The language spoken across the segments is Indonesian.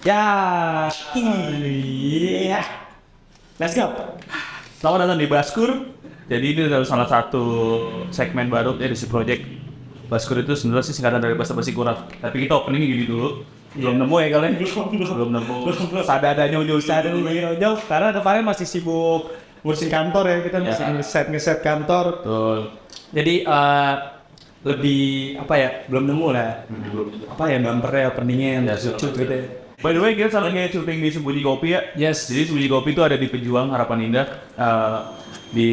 Ya, iya. Let's go. Selamat datang di Baskur. Jadi ini adalah salah satu segmen baru dari si project. Baskur itu sebenarnya sih singkatan dari bahasa basi kurang. Tapi kita opening gini dulu. Belum nemu ya kalian? Belum nemu. Ada nyunyuh. Karena kemarin masih sibuk ngurusin kantor ya, kita masih ngeset kantor. Betul. Jadi lebih apa ya? Belum nemu lah. Apa ya bumpernya, openingnya yang lucu gitu ya. By the way, kita salahnya syuting di Sembunyi Kopi ya. Yes. Jadi Sembunyi Kopi itu ada di Pejuang Harapan Indah. Di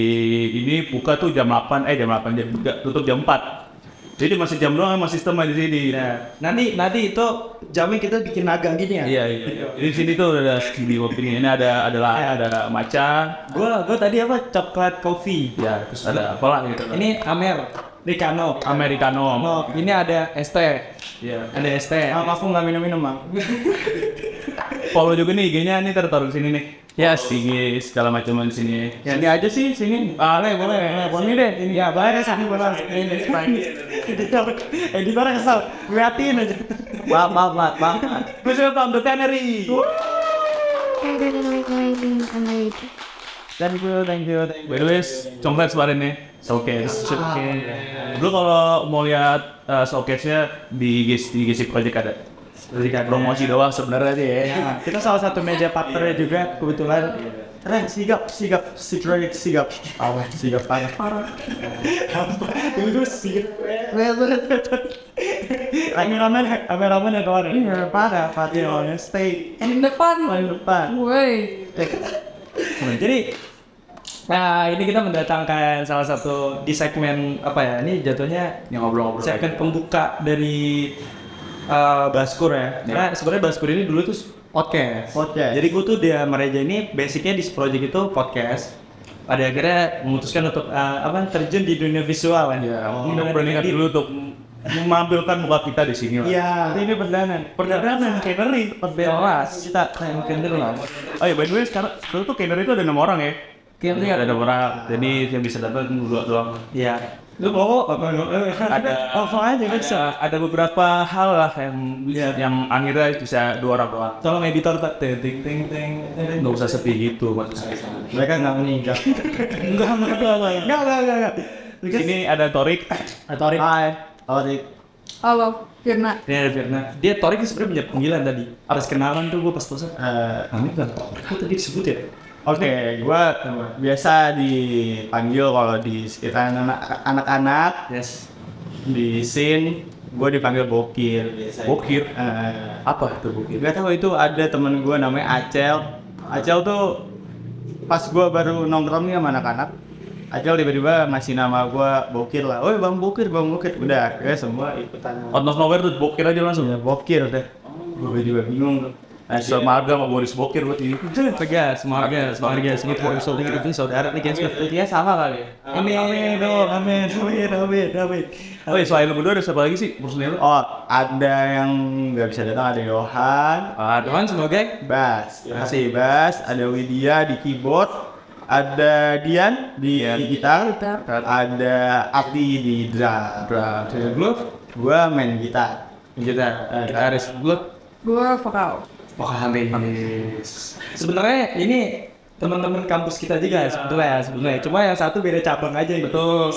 ini buka tuh jam 8 jam tutup jam 4. Jadi masih jam doang sama sistemnya di sini. Nah, nanti itu jamnya kita bikin naga gini ya. Iya. Jadi di sini tuh ada Sembunyi Kopi ini ada matcha. Gua tadi apa? Coklat coffee. Ya, terus ada apa lah gitu. Ini Americano. Americano. Ini ada ST. Iya. Ada ST. Aku nggak minum, Bang. Follow juga nih IG-nya nih taruh di sini nih. Yes. IG segala macam di sini. Ya. Sini aja sih, sini. Boleh. Ini deh. Ini ya, boleh sih, boleh. Ini editornya kesel. Liatin aja. Maaf. Special from the Tannery. Thank you. By the way, coklat kemarin nih, showcase. Dulu kalau mau lihat showcase-nya di GC Project ada. Promosi doang sebenarnya sih ya. Ya, kita salah satu media partnernya juga kebetulan. Keren, sigap. Awas, sigap parah. Itu sigap. Kameramen yang kemarin. Iya, parah. Stay. Yang depan. Woi. Jadi, nah ini kita mendatangkan salah satu di segmen apa ya? Ini jatuhnya Yang ngobrol-ngobrol. segmen pembuka dari Baskur ya. Karena sebenarnya Baskur ini dulu tuh podcast. Jadi gue tuh dia Mareja ini basicnya di project itu podcast. Pada akhirnya memutuskan untuk terjun di dunia visual kan. Ya, beranikan dulu untuk menampilkan muka kita di sini lah. Iya, ini perdana Kennery. Kita Kennery lah. Oh iya, by the way, sekarang tuh Kennery itu ada 6 orang ya? Kennery Ada 6 orang, jadi yang bisa datang dua doang. Iya. Lu mau aja bisa. Ada beberapa hal lah yang akhirnya bisa 2 orang doang. Tolong editor tak ting. Nggak usah sepi gitu maksudnya. Mereka nggak meninggal. Enggak. Sini ada Torik. Torik. Halo, Firna. Ini ada Firna. Dia Torik sebenarnya punya panggilan tadi. Pas kenalan tuh gue pas tosan. Ini kan Torik. Kok tadi disebut ya? Oke, gua biasa dipanggil kalau di sekitar anak-anak, Yes. di scene, gua dipanggil Bokir biasanya. Bokir? Apa itu Bokir? Gak tahu itu ada temen gua namanya Acel. Acel tuh pas gua baru nongkrong nih sama anak-anak, Acel tiba-tiba ngasih nama gua Bokir lah. Oh, Bang Bokir. Udah, ya semua ikutan. Out of nowhere tuh Bokir aja langsung. Ya, Bokir udah. Gua juga bingung tuh. Semarga sama Boris Bokir buat ini. Tegas, semarga segitu saudara nih guys. Dia sama kali ya. Amin. Oh iya, selain lu berdua ada siapa lagi sih personil? Oh, ada yang nggak bisa datang, ada Yohan, Teman semoga Bas, masih Bas, ada Widya di keyboard, ada Dian di gitar, ada Abdi di drum. Gua main gitar. Gitaris. Gue vokal. Sebenarnya ini teman-teman kampus kita juga sebenarnya. Cuma yang satu beda cabang aja. Betul.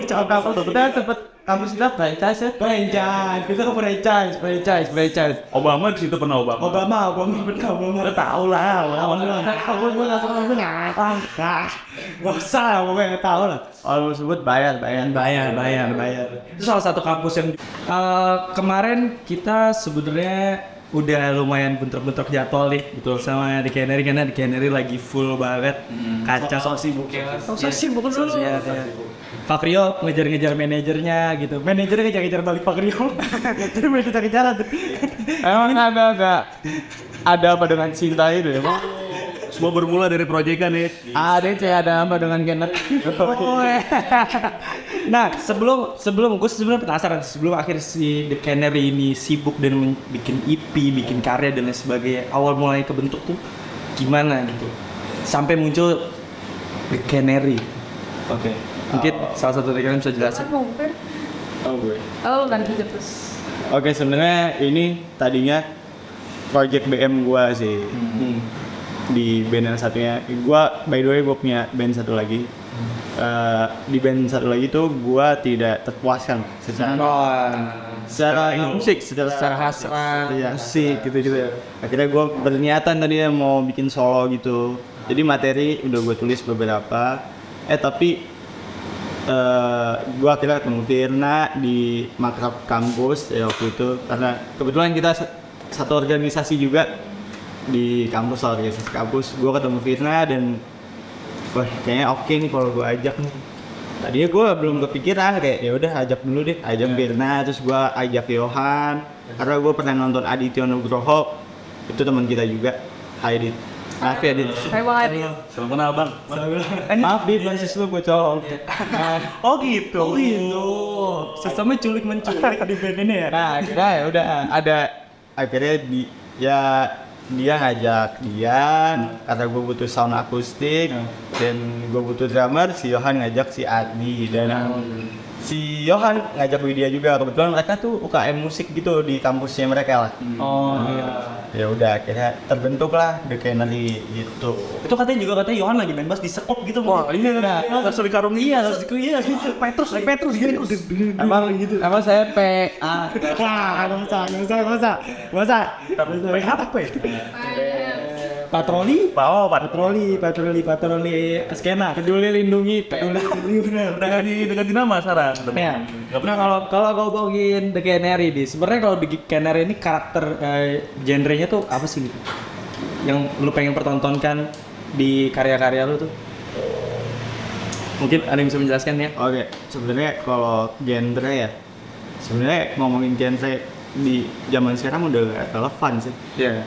Cabang kampus. Kita sempet kampus kita franchise. Kita ke franchise. Obama di situ pernah Obama. Obama. Tahu lah. Gue nggak pernah. Gak usah, pokoknya tahu lah. Kalau sebut bayar. Itu salah satu kampus yang kemarin kita sebenarnya udah lumayan bentrok jadwal nih, betul, sama di Kennery karena di Kennery lagi full banget, kacau. Sibuk lu. Pak Rio ngejar-ngejar manajernya gitu, manajernya ngejar-ngejar balik Pak Rio. Jadi mereka kejar-kejaran tuh. Emang ada apa dengan cinta itu emang? Semua bermula dari proyekan ya. Ada apa dengan Kennery? Nah, sebelum gue sebenarnya penasaran sebelum akhir si The Canary ini sibuk dan bikin EP, bikin karya dan lain sebagainya. Awal mulai kebentuk tuh gimana gitu? Sampai muncul The Canary. Oke. Mungkin salah satu dari kalian bisa jelasin. Mau Fir? Oh gue. Halo, lanjut terus. Oke, sebenarnya ini tadinya project BM gua sih. Di band yang satunya, gua by the way gua punya band satu lagi. Di band satu lagi tuh gua tidak terpuaskan secara musik, secara hasrat musik gitu. Akhirnya gua berniatan tadi mau bikin solo gitu. Jadi materi udah gua tulis beberapa. Tapi gua akhirnya ketemu Firna di Makrab kampus ya waktu itu, karena kebetulan kita satu organisasi juga di kampus, organisasi kampus. Gua ketemu Firna dan wah kayaknya oke nih kalau gua ajak nih. Tadinya gua belum kepikiran, kayak ya udah ajak dulu deh, ajak Firna, terus gua ajak Yohan karena gua pernah nonton Aditya Nugroho, itu teman kita juga. Hai Dit. Maaf ya Dit. Hai Bang Adit. Salam kenal bang. Maaf Dit, basis lu gua colong. Oh gitu. Sesama culik menculik di band ini ya. Nah, akhirnya ya udah akhirnya dia ngajak Dian karena gue butuh sound akustik dan gue butuh drummer. Si Yohan ngajak si Adi dan si Yohan ngajak Widya juga. Kebetulan mereka tuh UKM musik gitu di kampusnya mereka lah. Ya udah akhirnya terbentuklah The Canary gitu. Itu katanya Yohan lagi main bass di sekop gitu. Wah ini langsung di karung iya gitu. Petrus gitu. Emang gitu. Emang saya PA. Nggak usah. Apa ya? Patroli skena. Peduli lindungi. udah ganti nama sekarang. Nah kalau kau bawain The Canary di, sebenarnya kalau The Canary ini karakter genrenya tuh apa sih gitu? Yang lu pengen pertontonkan di karya-karya lu tuh? Mungkin ada yang bisa menjelaskan ya? Oke, sebenarnya kalau genre ya, sebenarnya ngomongin genre di zaman sekarang udah gak relevan sih. Iya.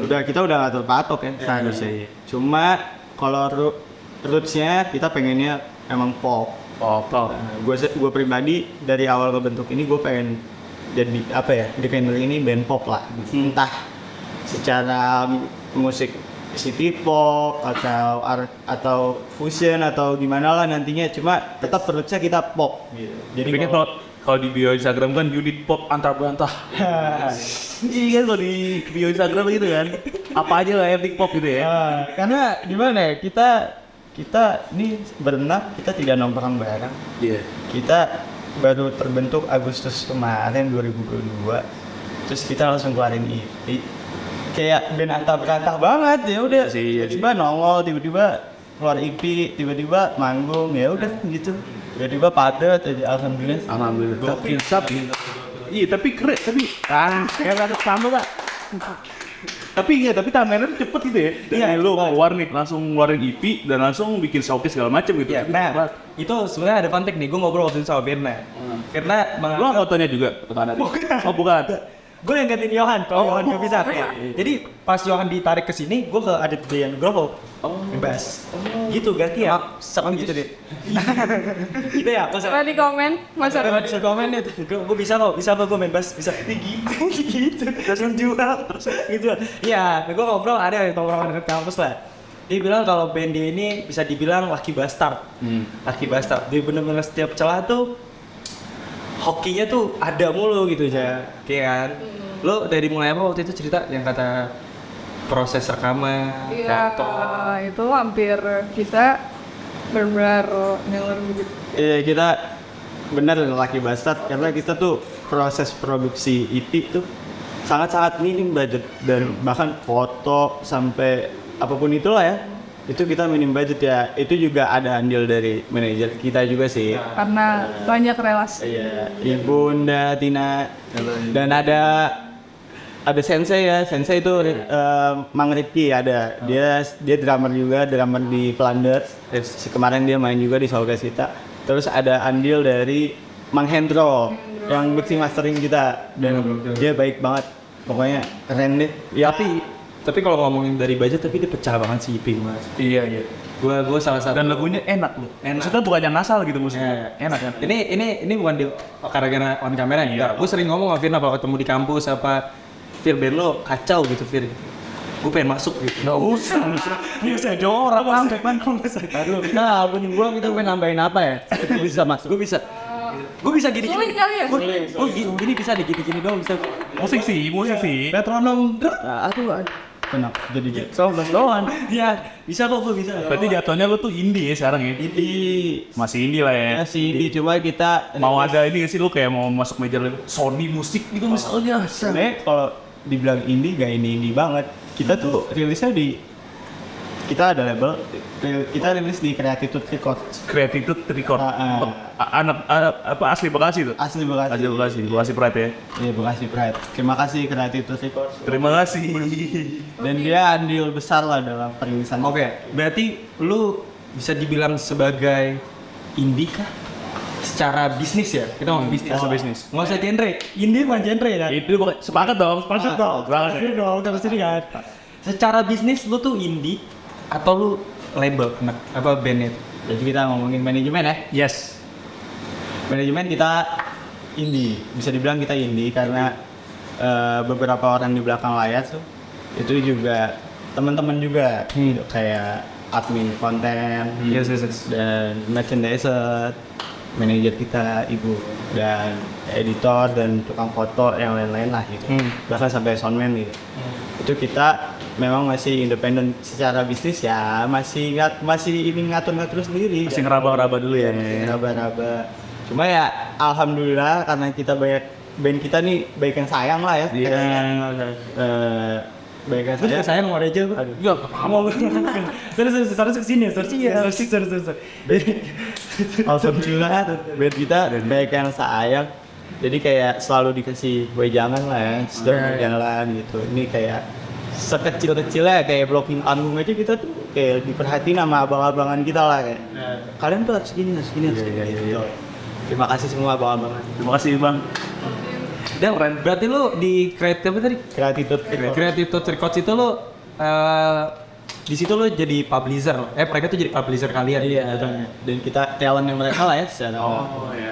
Kita udah gak terpatok ya seharusnya. Cuma kalau rootsnya kita pengennya emang pop. Gue pribadi dari awal kebentuk ini gue pengen jadi apa ya, Defender ini band pop lah. Entah secara musik city pop atau fusion atau gimana lah nantinya, cuma tetap rootsnya kita pop gitu. Jadi kalau di bio Instagram kan unit pop antar bantah. Iya kan kalau di bio Instagram gitu kan. Apa aja lah yang pop gitu ya. Karena gimana ya, kita ini berenang, kita tidak nongkrong bareng. Iya. Kita baru terbentuk Agustus kemarin 2022. Terus kita langsung keluarin EP. Kayak band antah-berantah banget ya udah. Tiba-tiba nongol, tiba-tiba keluar EP, tiba-tiba manggung, ya udah gitu. Tiba-tiba padat aja, alhamdulillah. Gokil sap. Iya tapi keren, kayak ada sama Pak. Tapi timeline cepet gitu ya. Iya, lu keluar nih langsung ngeluarin EP dan langsung bikin showcase segala macam gitu. Iya, nah, itu sebenarnya ada fun fact nih, gue ngobrol waktu itu sama Firna. Firna Lu fotonya juga? Bukan. Gue yang gantiin Yohan, kalau Yohan gak bisa. Jadi pas Yohan ditarik ke sini, gue ke Aditya Nugroho. Bebas. Gitu ganti ya. Sama gitu deh. Gitu ya. Coba di komen, masyarakat. Bisa komen ya. Gue bisa kok gue main bass bisa. Gitu. Terus jual. Gitu. Iya, gue ngobrol ada yang tongkrongan dekat kampus lah. Dia bilang kalau band dia ini bisa dibilang laki bastard. Laki bastard. Dia bener-bener setiap celah tuh hokinya tuh ada mulu gitu aja, kayak kan? Lo dari mulai apa waktu itu cerita yang kata proses rekaman? Iya, itu hampir kita benar-benar ngeler gitu. Iya, kita benar laki bastard karena kita tuh proses produksi EP tuh sangat-sangat minim budget, dan bahkan foto sampai apapun itulah ya, itu kita minim budget ya. Itu juga ada andil dari manajer kita juga sih. Karena banyak relasi. Iya, Ibunda, Tina, dan ada Sensei ya. Sensei itu Mang Rifki ada. Dia drummer juga, drummer di Flanders. Kemarin dia main juga di Showcase kita. Terus ada andil dari Mang Hendro yang mixing mastering kita, dan dia baik banget. Pokoknya keren deh. Ya, Tapi kalau ngomongin dari budget, tapi dia pecah banget sih EP mas. Iya. Gua salah satu. Dan lagunya enak loh. Maksudnya bukan yang ngasal gitu musiknya. Enak kan. Ini bukan di karena on kamera ya. Gue sering ngomong sama Firna kalau ketemu di kampus apa, Fir band lo kacau gitu Fir. Gue pengen masuk gitu. Nggak usah jorok sampai kan kok nggak usah. nah, gue kita pengen nambahin apa ya? Bisa masuk. Gue bisa gini. Sulit kali ya? Gini bisa deh, gini doang bisa. Musik sih. Metronom. Aduh, kenapa jadi gitu? Doan. Iya, bisa kok, gua bisa. Berarti jatuhnya lu tuh indie ya sekarang ya? Masih indie lah ya. Masih di cuma kita Mau ada ini nggak sih lu kayak mau masuk major label Sony musik gitu misalnya? sebenarnya kalau dibilang indie gak indie banget. Kita tuh rilisnya kita ada label, kita rilis di Creative Records. Creative Record. Anak apa asli Bekasi tuh? Asli Bekasi. Asli Bekasi Pride ya. Iya, Bekasi Pride. Terima kasih Creative Records. Terima kasih. Dan dia andil besar lah dalam perilisan. Oke, berarti lu bisa dibilang sebagai indie kah? Secara bisnis ya? Kita ngomong bisnis. Secara bisnis. Nggak usah genre. Indie bukan genre ya? Itu sepakat dong. Sepakat dong. Iya dong, terus ini kan. Secara bisnis lu tuh indie atau lu label apa band itu? Jadi kita ngomongin manajemen ya. Yes. Manajemen kita indie. Bisa dibilang kita indie karena beberapa orang di belakang layar tuh itu juga teman-teman juga kayak admin konten, Yes. dan merchandiser, manajer kita ibu, dan editor dan tukang foto yang lain-lain lah gitu. Bahkan sampai soundman gitu. Itu kita memang masih independen secara bisnis ya, masih ini ngatur-ngatur sendiri. Masih ngeraba-raba dulu ya. Raba-raba. Cuma ya alhamdulillah karena kita band kita nih baik yang sayang lah ya. Iya. Baik yang Lu juga sayang sama Reja, Bro? Iya, Mau Terus kesini, terus. alhamdulillah band kita baik yang sayang. Jadi kayak selalu dikasih wejangan lah ya, sedang jalan gitu. Ini kayak sekecil-kecilnya kayak blocking panggung aja kita tuh kayak diperhatiin sama abang-abangan kita lah kayak. Kalian tuh harus gini. Gitu. Terima kasih semua abang-abangan. Terima kasih Bang. Dan berarti lu di Creative apa tadi? Creative Records itu lu di situ lu jadi publisher. Mereka tuh jadi publisher kalian. Iya. Dan kita talentnya mereka lah ya secara.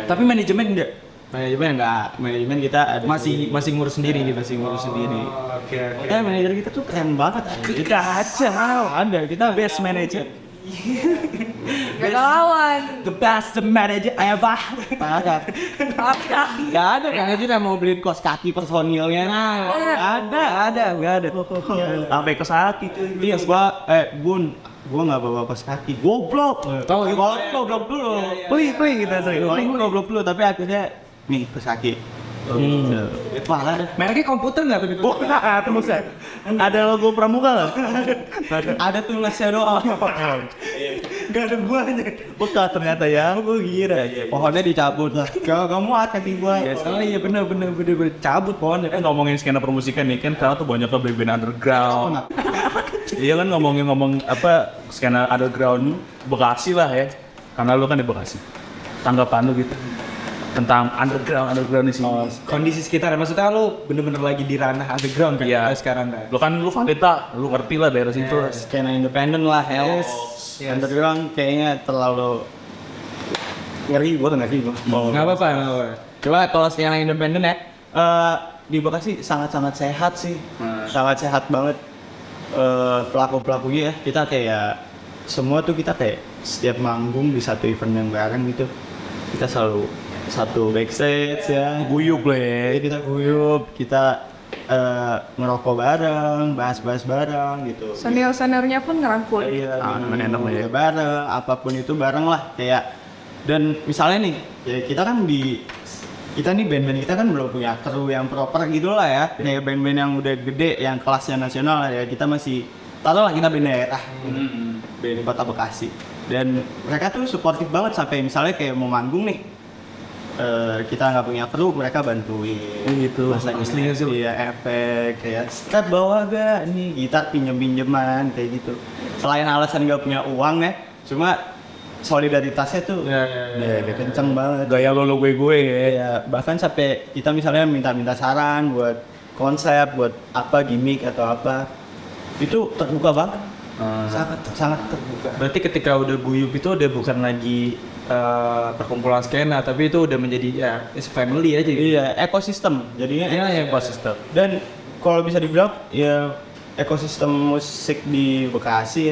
Tapi manajemen enggak? Manajemen enggak. Manajemen kita ada Masih ngurus sendiri nih, masih ngurus sendiri. Oke. manajer kita tuh keren banget. Kacau. Ada kita best manager. Gak ada lawan. The best manager ever. Parah. Gak ada kan aja yang mau beliin kos kaki personilnya. Nah, ada. Sampai ke sakit. Iya, gua nggak bawa kos kaki. Goblok. Tahu goblok dulu. Beli kita sering. Goblok dulu tapi akhirnya nih kos kaki. Itu parah dah. Mereknya komputer nggak tuh? Terus ya. Ada logo pramuka nggak? Ada tulisnya doang. Gak ada buahnya. Bekas ternyata ya. Gue kira. Pohonnya dicabut lah. Kamu hati gua. Oh iya bener cabut pohonnya. Ngomongin skena permusikan nih kan sekarang tuh banyak ke band underground. Iya kan ngomong apa skena underground Bekasi lah ya. Karena lu kan di Bekasi. Tanggapan lu gitu tentang underground di sini. Kondisi sekitar, maksudnya lu bener-bener lagi di ranah underground kan? Iya. Sekarang kan? Lu Valita, lu ngerti lah daerah situ. Skena independen lah, Yes. Underground kayaknya terlalu ngeri gua nggak sih gua. Nggak apa-apa. Coba kalau skena independen ya, di Bekasi sangat-sangat sehat sih, sangat sehat banget. Pelaku-pelakunya ya, kita kayak semua tuh kita kayak setiap manggung di satu event yang bareng gitu, kita selalu satu backstage ya, Guyup lah ya. kita guyup, kita ngerokok bareng, bahas-bahas bareng gitu. Senior-seniornya pun ngerangkul. Iya, enak lah ya. bareng, apapun itu bareng lah kayak. Dan misalnya nih, ya kita nih band-band kita kan belum punya kru yang proper gitu lah ya. Kayak band-band yang udah gede, yang kelasnya nasional ya. Kita masih, taruh lah kita band daerah, band Kota Bekasi. Dan mereka tuh suportif banget sampai misalnya kayak mau manggung nih. Kita nggak punya kru, mereka bantuin. Gitu. Aslinya sih. Iya, efek kayak step bawa gak nih, gitar pinjeman kayak gitu. Selain alasan nggak punya uang ya, cuma solidaritasnya tuh udah kenceng banget. Gaya lo gue ya. Ya, bahkan sampai kita misalnya minta saran buat konsep, buat apa gimmick atau apa, itu terbuka banget. Sangat terbuka. Berarti ketika udah guyup itu udah bukan lagi perkumpulan skena, tapi itu udah menjadi ya it's family aja gitu. Iya, ekosistem. Jadinya Ekosistem. Dan kalau bisa dibilang ya ekosistem musik di Bekasi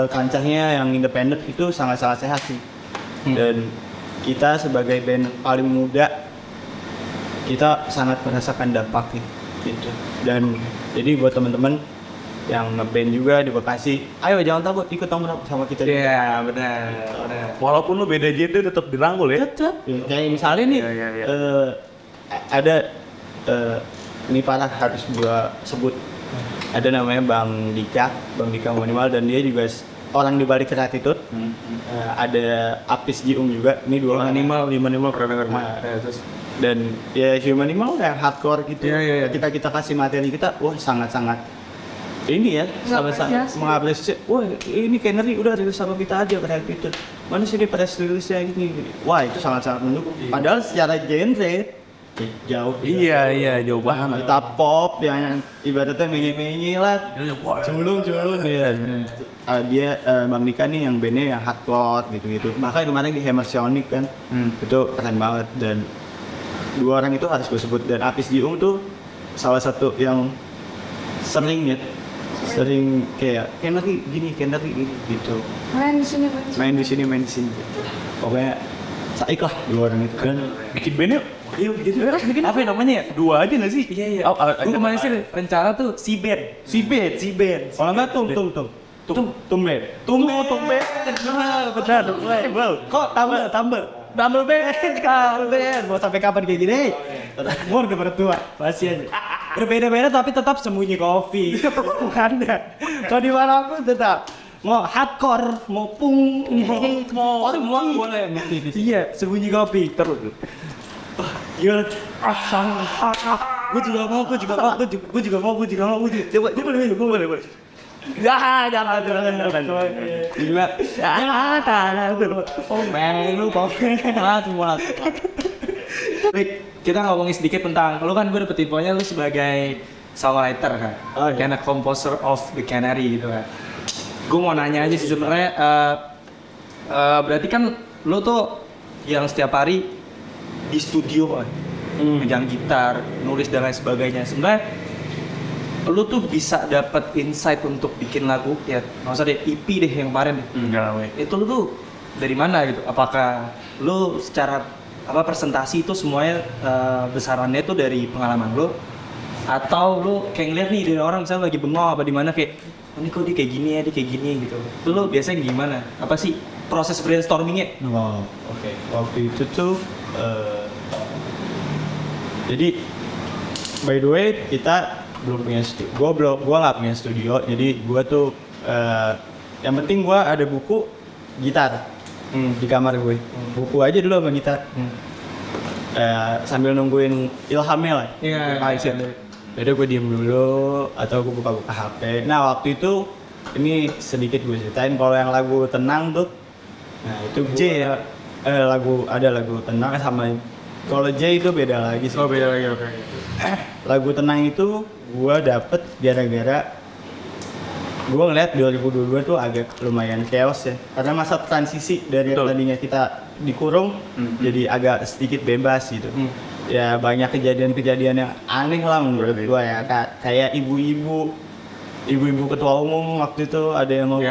kancahnya yang independen itu sangat-sangat sehat sih. Dan kita sebagai band paling muda, kita sangat merasakan dampaknya gitu. Dan jadi buat teman-teman yang ngeband juga di Bekasi, ayo jangan takut ikut nongkrong sama kita. Iya, benar. Walaupun lu beda genre tetap dirangkul ya. Tetap. Kayak misalnya nih, Iya. ada ini parah harus gua sebut. Ada namanya Bang Dika Minimal, dan dia juga orang di balik Gratitude. Ada Apis Jiung juga. Ini dua orang. Minimal pernah denger. Dan ya Human Animal kayak hardcore gitu. Iya. Ketika kita kasih materi kita, wah sangat-sangat ini ya, sama-sama Mengapresiasi. mengapresiasi. Wah ini Canary udah rilis sama kita aja kayak gitu. Mana sih ini press rilisnya ini? Wah itu sangat-sangat mendukung. Padahal secara genre jauh. Iya, jauh banget. Kita pop yang ibaratnya menye-menye lah. Culun ya. Dia Bang Dika nih yang bandnya yang hardcore gitu. Makanya kemarin di Hammer Sonic kan, itu keren banget. Dan dua orang itu harus gue sebut. Dan Apis Jiung tuh salah satu yang sering kayak Canary gini gitu. Main di sini, Main di sini. Pokoknya saik lah dua orang itu kan. Bikin band yuk. Iya, gitu. Bikin apa namanya ya? Dua aja nggak sih? Iya. Oh, Gue kemarin sih rencana tuh si band. Kalau nggak tum. Tumben. Benar. Kok tambah band. Mau sampai kapan kayak gini? Umur udah berdua, masih aja. Berbeda-beda tapi tetap sembunyi kopi. Bukan dah. Kalau di mana aku tetap mau hardcore, mau punk, mau semua boleh. Iya, sembunyi kopi terus. Gila. Gue juga mau. Coba boleh. Jangan. Gila. Oh man, lu semua. Kita ngomongin sedikit tentang lu kan gue dapet infonya lu sebagai songwriter kan, kayak composer of the Canary gitu kan. Gue mau nanya aja sih sebenarnya, berarti kan lu tuh yang setiap hari di studio megang gitar, nulis dan lain sebagainya. Sebenarnya lu tuh bisa dapat insight untuk bikin lagu ya, nggak usah deh EP deh yang kemarin deh. Itu lu tuh dari mana gitu? Apakah lu secara presentasi itu semuanya besarannya tuh dari pengalaman lu, atau lu kayak ngeliat nih dari orang misalnya lagi bengong apa di mana kayak ini kok dia kayak gini gitu. Itu lu biasanya gimana? Apa sih proses brainstormingnya? Oh, oke. Waktu itu tuh jadi by the way kita belum punya studio. Gua nggak punya studio. Jadi gua tuh yang penting gua ada buku gitar di kamar gue. Buku aja dulu sama gitar. Sambil nungguin ilhamnya lah. Iya. Jadi gue diem dulu atau gue buka-buka HP. Nah waktu itu ini sedikit gue ceritain kalau yang lagu tenang tuh. Nah itu J ya. Lagu tenang sama kalau J itu beda lagi sih. Oh beda lagi, oke. Lagu tenang itu gue dapet gara-gara gue ngeliat 2022 tuh agak lumayan chaos ya, karena masa transisi dari tadinya kita dikurung jadi agak sedikit bebas gitu. Ya banyak kejadian-kejadian yang aneh lah menurut gue ya, kayak ibu-ibu ketua umum waktu itu ada yang ngomong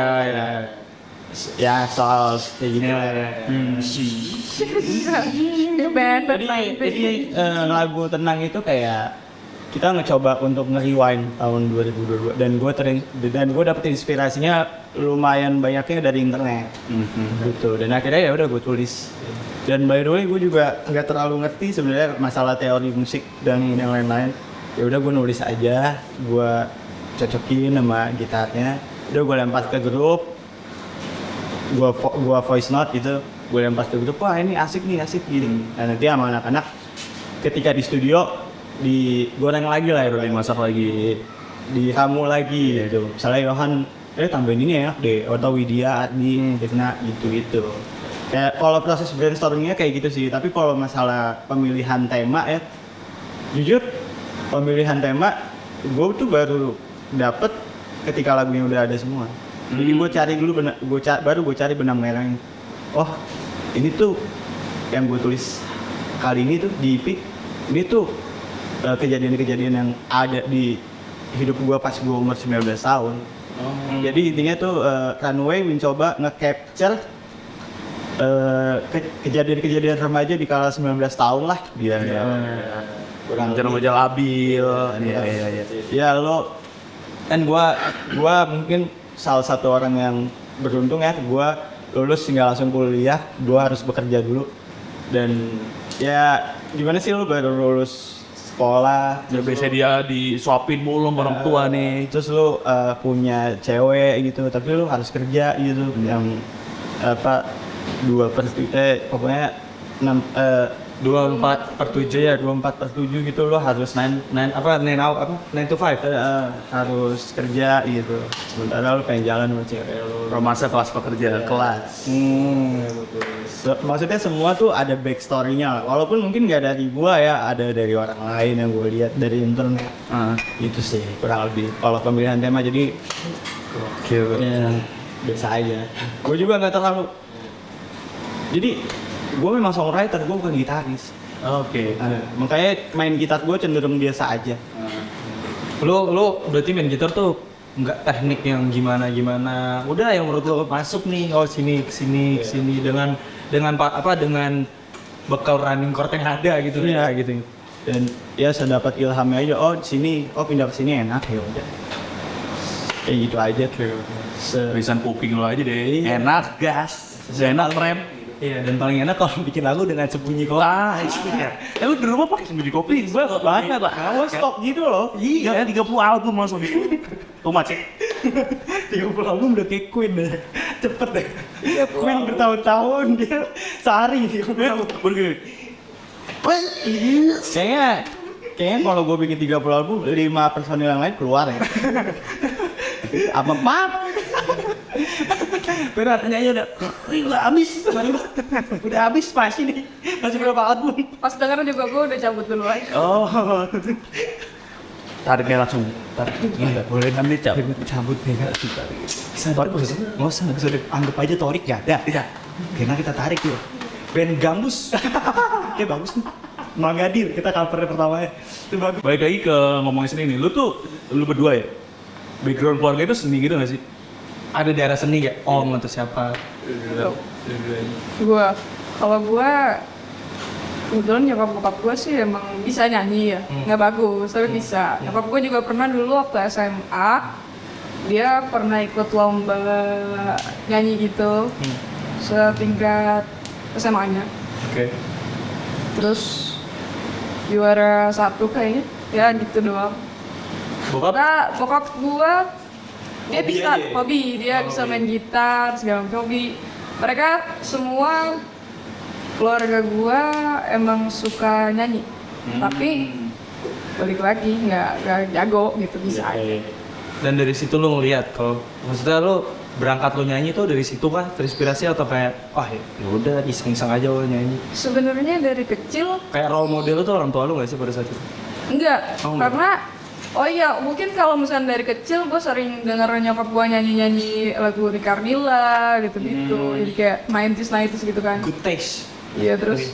ya soal kayak gini lah. Jadi lagu tenang itu kayak kita ngecoba untuk nge-rewind tahun 2022 dan gue dapet inspirasinya lumayan banyaknya dari internet gitu. Dan akhirnya ya udah gue tulis. Dan by the way gue juga nggak terlalu ngerti sebenarnya masalah teori musik dan yang lain-lain. Ya udah gue nulis aja, gue cocokin sama gitarnya, udah gue lempar ke grup, gue voice note gitu, gue lempar ke grup. Wah ini asik gini. Dan nanti sama anak-anak ketika di studio digoreng lagi lah ya, dimasak lagi, diramu lagi gitu. Misalnya Yohan, tambahin ini enak deh, atau Widya, Adi, Desna gitu. Kayak kalau proses brainstormingnya kayak gitu sih. Tapi kalau masalah pemilihan tema ya, jujur pemilihan tema gue tuh baru dapet ketika lagunya udah ada semua. Jadi gue cari dulu baru gue cari benang merahnya. Oh ini tuh yang gue tulis kali ini tuh di EP, ini tuh kejadian-kejadian yang ada di hidup gue pas gue umur 19 tahun. Jadi intinya tuh Runway mencoba nge-capture kejadian-kejadian remaja di kala 19 tahun lah dia. Kurang Remaja labil. Iya. ya lo kan gua mungkin salah satu orang yang beruntung ya, gua lulus nggak langsung kuliah, gua harus bekerja dulu. Dan ya gimana sih lo baru lulus sekolah Ya biasa dia disuapin mulu sama orang tua nih. terus lo punya cewek gitu, tapi lo harus kerja gitu yang apa 2/7 pokoknya 24/7 ya, 24/7 gitu lo harus 9 to 5 harus kerja gitu. Sementara lo pengen jalan sama cewek lo. Romansa kelas pekerja. Kelas. Maksudnya semua tuh ada backstory-nya. Walaupun mungkin nggak dari gua ya, ada dari orang lain yang gua lihat dari internet. Itu sih kurang lebih. Kalau pemilihan tema jadi ya, biasa aja. Gua juga nggak terlalu. Jadi gue memang songwriter, gue bukan gitaris. Oke. Makanya main gitar gue cenderung biasa aja. Lo berarti main gitar tuh nggak teknik yang gimana, udah yang menurut lo masuk nih, sini dengan bekal running chord yang ada gitu ya gitu. Dan ya saya dapat ilhamnya aja, pindah ke sini enak ya udah. Kayak gitu aja tuh. Tulisan kuping lo aja deh. Enak, gas. Enak rem. Iya, dan paling enak kalau bikin lagu dengan sembunyi kopi. Lu di rumah pakai sembunyi kopi? Gue banget lah. Kamu stok gitu loh. Iya, 30 album langsung di. Tuh macet. 30 album udah kayak Queen deh. Cepet deh. Iya, Queen bertahun-tahun dia sehari dia. Begini. Kayaknya kalau gue bikin 30 album, 5 personil yang lain keluar ya. Apa Pak? Berat nyanyi udah habis pasti nih. Masih berapa album? Pas dengerin juga gue udah cabut duluan. Tariknya langsung. Tariknya boleh nanti Cabut nih kan. Torik nggak usah anggap aja Torik gak ada. Iya. Karena kita tarik yuk. Band Gambus. Kayak bagus nih. Mangadir kita cover pertamanya. Itu bagus. Balik lagi ke ngomongin seni nih. Lu berdua ya? Background keluarga itu seni gitu gak sih? Ada daerah seni gak? Om atau siapa? Kalau gue kebetulan nyokap bokap gue sih emang bisa nyanyi ya, nggak bagus tapi bisa. Nyokap gue juga pernah dulu waktu SMA dia pernah ikut lomba nyanyi gitu setingkat SMA-nya. Oke. Terus juara 1 kayaknya, ya gitu doang. Bokap gue dia Hobi bisa aja. hobi, dia bisa main gitar segala macam hobi. Mereka semua keluarga gua emang suka nyanyi, tapi balik lagi nggak jago gitu bisa aja. Dan dari situ lo ngeliat kalau maksudnya lo berangkat lo nyanyi tuh dari situ kah terinspirasi atau kayak ya udah iseng-iseng aja lo nyanyi? Sebenarnya dari kecil Kayak role model lo tuh orang tua lo nggak sih pada saat itu? enggak, Oh, enggak. karena mungkin kalau misalnya dari kecil gue sering denger nyokap gue nyanyi lagu Rika Ardila gitu-gitu, jadi kayak 90s gitu kan. Good taste. Iya terus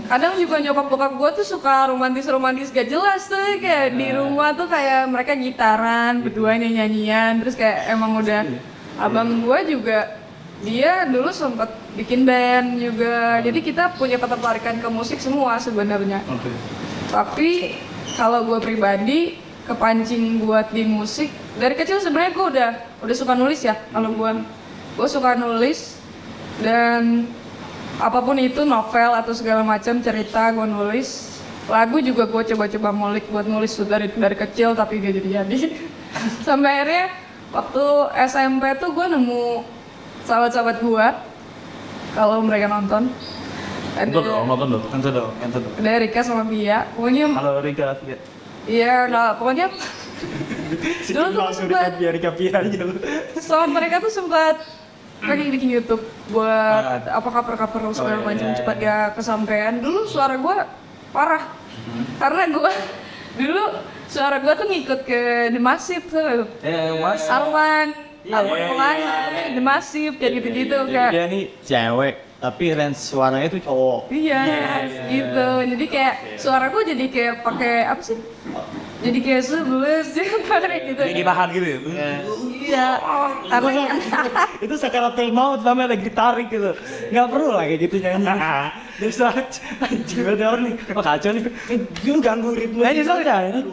kadang juga nyokap bokap gue tuh suka romantis gak jelas tuh kayak di rumah tuh kayak mereka gitaran berdua nyanyian terus kayak emang udah abang gue juga dia dulu sempat bikin band juga, jadi kita punya ketertarikan ke musik semua sebenarnya. Tapi kalau gue pribadi kepancing buat di musik dari kecil sebenarnya gue udah suka nulis ya. Kalau gue suka nulis dan apapun itu novel atau segala macam cerita gue nulis, lagu juga gue coba-coba ngulik buat nulis dari kecil tapi gak jadi. Sampai akhirnya waktu SMP tuh gue nemu sahabat-sahabat gue kalau mereka nonton. Nonton dong. Ada Rika sama Pia, pokoknya Halo Rika. iya, pokoknya dulu tuh sempat Rika Pia aja lo. sama mereka tuh sempat bikin YouTube buat cover segala macam cepat gak kesampaian. Dulu suara gue parah karena gue dulu suara gue tuh ngikut ke The Massive tuh. Arwan, The Massive kayak gitu-gitu kayak. Dia nih cewek, tapi range suaranya tuh cowok. Iya, gitu. Jadi kayak suara gue jadi kayak pakai apa sih? Jadi kayak 11 gitu. Ini tahan gitu ya? Iya. Itu sakaratul maut namanya lagi tarik gitu. Nggak perlu lah kayak gitu jangan. Terus anjing ada orang nih. Oh kacau nih. Gue ganggu ritme aja soalnya.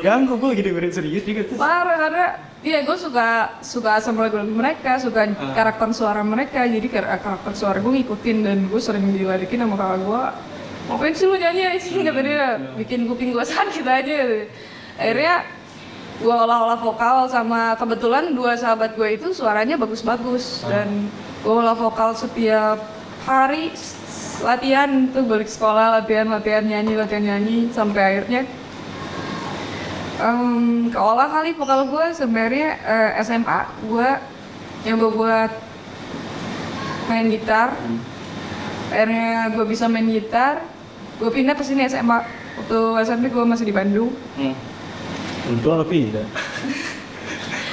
Ganggu gue gitu serius juga. Parah karena iya gue suka sama lagu mereka, suka karakter suara mereka, jadi karakter suara gue ngikutin dan gue sering dilarikin sama kakak gue. Ngapain sih lu nyanyi sih kata dia, bikin kuping gue sakit aja. Akhirnya gue olah-olah vokal sama kebetulan dua sahabat gue itu suaranya bagus-bagus dan gue olah vokal setiap hari latihan tuh balik sekolah latihan nyanyi sampai akhirnya keolah kali vokal gue sebenarnya SMA gue nyoba buat main gitar. Akhirnya gue bisa main gitar, gue pindah ke sini SMA. Waktu SMP gue masih di Bandung. Untung lo pindah.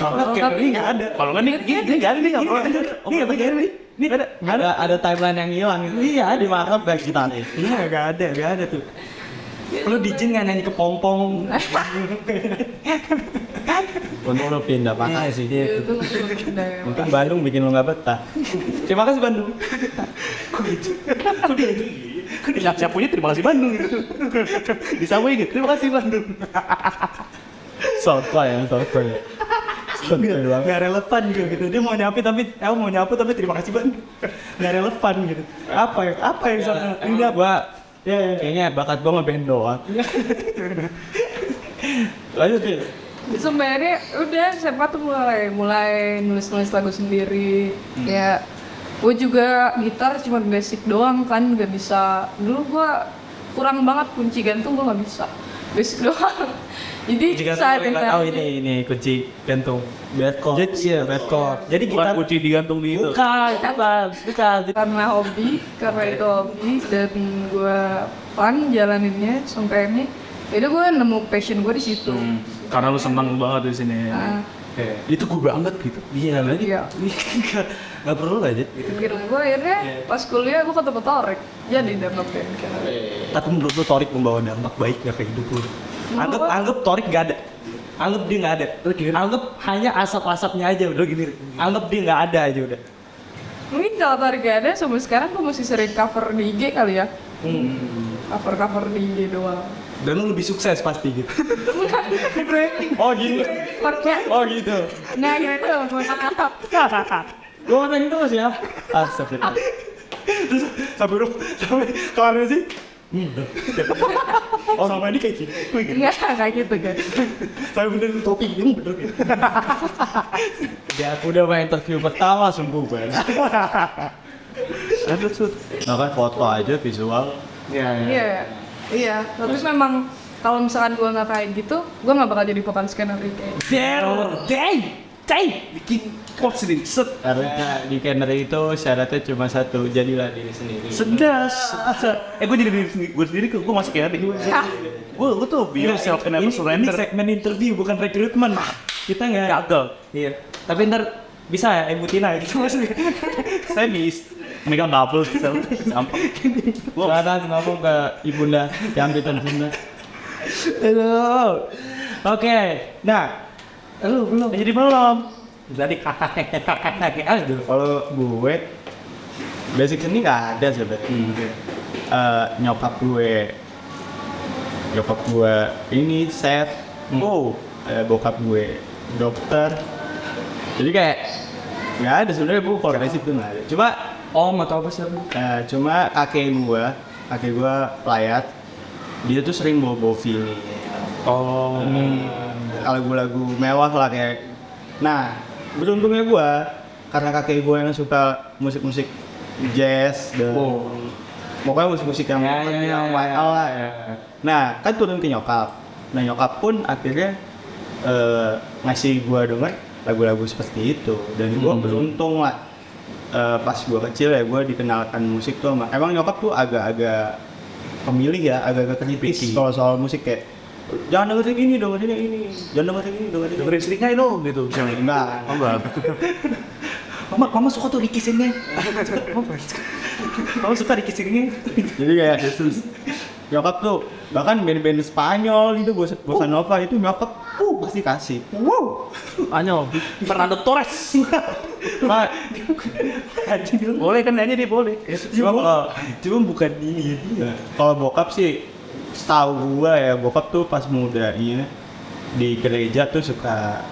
Kalau ini nggak ada. Kalau nggak nih nggak ada nih nggak perlu. Ini nggak ada nih. Ini ada timeline yang hilang. Iya di mana back kita nih. Iya nggak ada tuh. Lo di Jin nggak nyanyi ke pompong. Untung lo pindah pakai sih. Itu gue pindah. Untung Bandung bikin lo nggak betah. Terima kasih Bandung. Kok gitu? Siap punya terima kasih Bandung gitu. Disamain gitu. Terima kasih Bandung. Sotoy ya. Nggak relevan gitu. Dia mau nyapu tapi terima kasih Bandung. Nggak relevan gitu. Apa yang sama? Enggak, Pak. Ya, kayaknya bakat gue ngeband doang. Lanjut deh. Sebenarnya udah SMA tuh mulai nulis lagu sendiri. Ya gue juga gitar cuma basic doang kan, nggak bisa. Dulu gue kurang banget kunci gantung, gue nggak bisa. Basic doang. Jadi saat ini kunci gantung. Bad chord. Bad chord. Jadi Bukan kunci digantung di itu. bukan. karena itu hobi dan gue fun jalaninnya sampai ini. Jadi gue nemu passion gue di situ. Karena lu seneng banget di sini. Itu gue banget gitu. Iya, berarti Iya. nggak perlu lah, Jet. Pikir gue akhirnya pas kuliah gue ketemu Torik, jadi dapat band kan. Tapi menurut lu Torik membawa dampak baik nggak ke hidup lu? Anggap Torik nggak ada. Anggap dia nggak ada. Anggap hanya asap-asapnya aja udah gini. Anggap dia nggak ada aja udah. Mungkin kalau Torik gak ada, sampai sekarang gue masih sering cover di IG kali ya. Cover di IG doang. Dan lu lebih sukses pasti gitu. Oh gitu. Oh gitu. Nah gitu, gue kakak. Gue ngomongin terus ya. Astagfirullah. Terus sampai kelarnya sih. Oh sama ini kayak gini. Enggak, kayak gitu kan. Saya benerin topi ini bener gitu. Ya aku udah main interview pertama sembuh banget. Nah kan foto aja visual. Iya, tapi memang kalau misalkan gue nggak kayak gitu, gue nggak bakal jadi vokal scanner kayak. Bikin quotes sendiri. Karena di Canary itu syaratnya cuma satu, jadilah diri sendiri. Sedas. Gue jadi gue sendiri gue masuk ya. Gue tuh biar self Ini surrender. segmen interview bukan rekrutmen. Kita nggak Gagal. Iya. Tapi ntar bisa ya Ibu Tina gitu maksudnya. Saya megang kabel sampah. Sekarang ngomong ke ibunda yang bunda. Halo. Oke. Nah, lu belum. Jadi belum. Tadi kakak dulu. Kalau gue basic seni nggak ada sebenarnya. Nyokap gue ini chef. Bokap gue dokter. Jadi kayak nggak ada sebenarnya bu progresif tuh nggak ada. Cuma atau apa sih? Cuma kakek gue pelayat. Dia tuh sering bawa film. Lagu-lagu mewah lah kayak. Nah, beruntungnya gue karena kakek gue yang suka musik-musik jazz dan pokoknya musik-musik yang mahal lah ya. Nah, kan turun ke nyokap. Nah, nyokap pun akhirnya ngasih gue denger lagu-lagu seperti itu dan gue beruntung lah. Pas gue kecil ya gue dikenalkan musik tuh sama emang nyokap tuh agak-agak pemilih ya, agak-agak kritis kalau soal musik kayak jangan dengerin ini, dengerin ini, jangan dengerin ini, Dengerin seringnya itu gitu. enggak. Mama suka tuh Ricky Singnya. Mama suka Ricky Singnya. Jadi kayak nyokap tuh bahkan band-band Spanyol itu bossa nova itu nyokap pasti kasih. Anyol, Fernando Torres. Boleh kan nanya dia boleh. Cuma bukan ini. Kalau bokap sih, setahu gua ya, bokap tuh pas mudanya di gereja tuh suka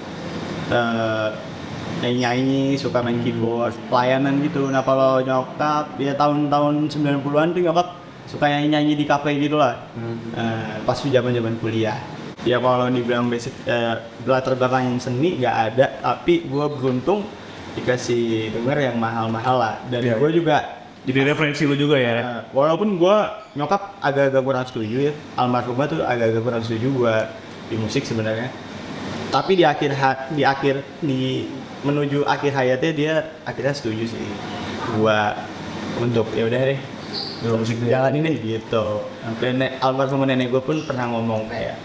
nyanyi, suka main keyboard, pelayanan gitu. Nah kalau nyokap, ya tahun-tahun 90-an tuh nyokap suka nyanyi di kafe gitu lah. Pas zaman kuliah. Ya kalau dibilang basic latar belakang yang seni nggak ada, tapi gua beruntung dikasih denger yang mahal-mahal lah. Dan gua juga Jadi referensi lu juga ya. walaupun gua nyokap agak-agak kurang setuju ya, almarhumah tuh agak-agak kurang setuju gua di musik sebenarnya. Tapi menuju akhir hayatnya dia akhirnya setuju sih gua untuk ya udah deh musik jalan ini gitu. Sampai almarhum nenek gua pun pernah ngomong kayak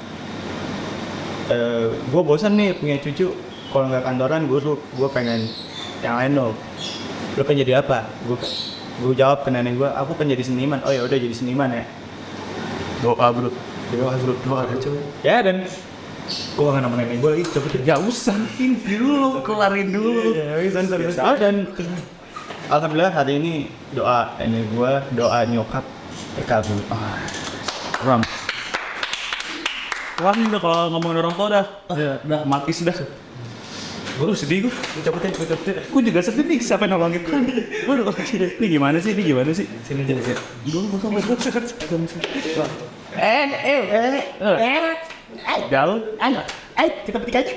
gua bosan nih punya cucu, kalau nggak kantoran gua pengen yang lain dong. Lu pengen jadi apa? Gue jawab ke nenek gue, aku pengen jadi seniman. Oh ya udah jadi seniman ya. Doa bro. Doa coba. Ya dan gue kangen sama nenek gue lagi. Coba Gak usah, ini dulu, kelarin dulu. Dan alhamdulillah hari ini doa nenek gue, doa nyokap terkabul. Ram. Wah ini udah kalau ngomongin orang tua udah mati sudah. Gue sedih gue. Gue juga sedih nih, siapa yang nolongin gue? Ini gimana sih? Sini aja. Gue mau Gal. Kita petik aja.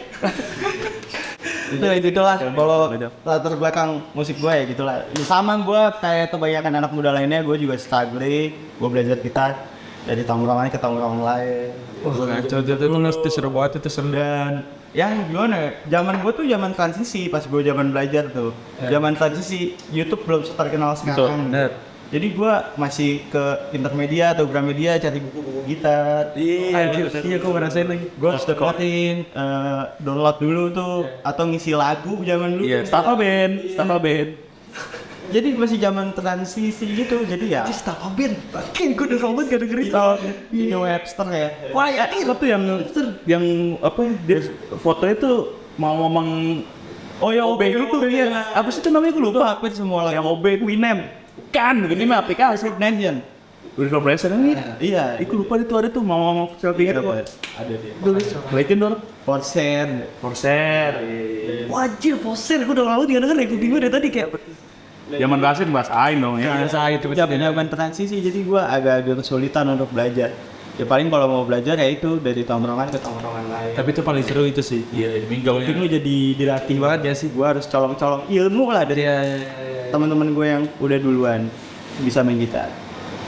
itu lah kalau latar belakang musik gue ya gitulah. Sama gue kayak kebanyakan anak muda lainnya, gue juga struggling. Gue belajar gitar dari tongkrongan ke tongkrongan lain. Kacau itu lu ngerti seru banget itu seru. Dan yang gimana ya, zaman gue tuh zaman transisi, pas gue zaman belajar tuh zaman transisi, YouTube belum terkenal sekarang. Jadi gue masih ke intermedia atau Gramedia cari buku-buku gitar. Iya, gue ngerasain lagi. Gue harus deketin, download dulu tuh atau ngisi lagu zaman dulu. Iya, Staffa Band. Jadi masih zaman transisi gitu, jadi ya. Staffa Band, makin gue udah lama gak dengerin. Ini Webster ya. Wah ya, itu tuh yang apa? Dia fotonya tuh mau ngomong. Oh ya OB itu tuh ya. Apa sih itu namanya gue lupa. Apa semua Yang OB Winem. Kan, ini mah aplikasi. Nation. Udah kompresen kan nih? Iya. Aku lupa itu ada tuh mau ngomong selfie itu. Ada dia. Legend dong. Forser. Wajib Foser, gue udah lama gak denger lagu gue dari tadi kayak. Zaman kasih bahas Ain dong ya. Saya itu Zaman transisi, jadi gue agak kesulitan untuk belajar. Ya paling kalau mau belajar ya itu dari tongkrongan ke tongkrongan lain. Tapi itu paling seru itu sih. Iya, minggu Itu lu jadi dilatih banget ya sih. Gue harus colong-colong ilmu lah dari teman-teman gue yang udah duluan bisa main gitar.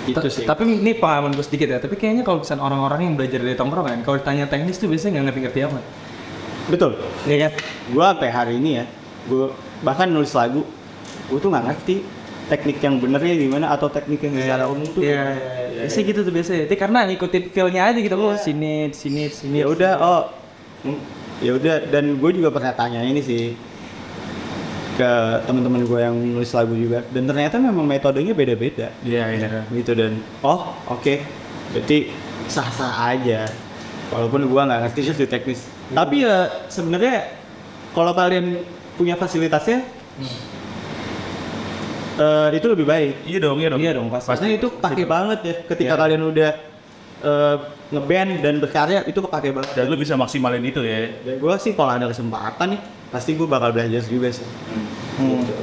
Itu sih. Tapi ini pengalaman gue sedikit ya. Tapi kayaknya kalau misalnya orang-orang yang belajar dari tongkrongan, kalau ditanya teknis tuh biasanya nggak ngerti-ngerti amat. Betul. Iya kan? Gue sampai hari ini ya, gue bahkan nulis lagu, gue tuh nggak ngerti teknik yang benernya gimana atau teknik yang secara umum tuh. Iya. Biasanya gitu tuh biasanya. Itu karena ngikutin feel-nya aja gitu. Oh sini. Ya udah, ya udah. Dan gue juga pernah tanya ini sih ke teman-teman gue yang nulis lagu juga. Dan ternyata memang metodenya beda-beda. Iya. Gitu dan oke. Berarti sah-sah aja. Walaupun gue nggak ngerti sih teknis. Tapi ya sebenarnya kalau kalian punya fasilitasnya. Itu lebih baik. Iya dong. Pastinya itu pakai banget ya ketika kalian udah ngeband dan berkarya, itu kepake banget. Dan lu bisa maksimalin itu ya. Dan gue sih kalau ada kesempatan nih pasti gue bakal belajar juga sih. Gitu.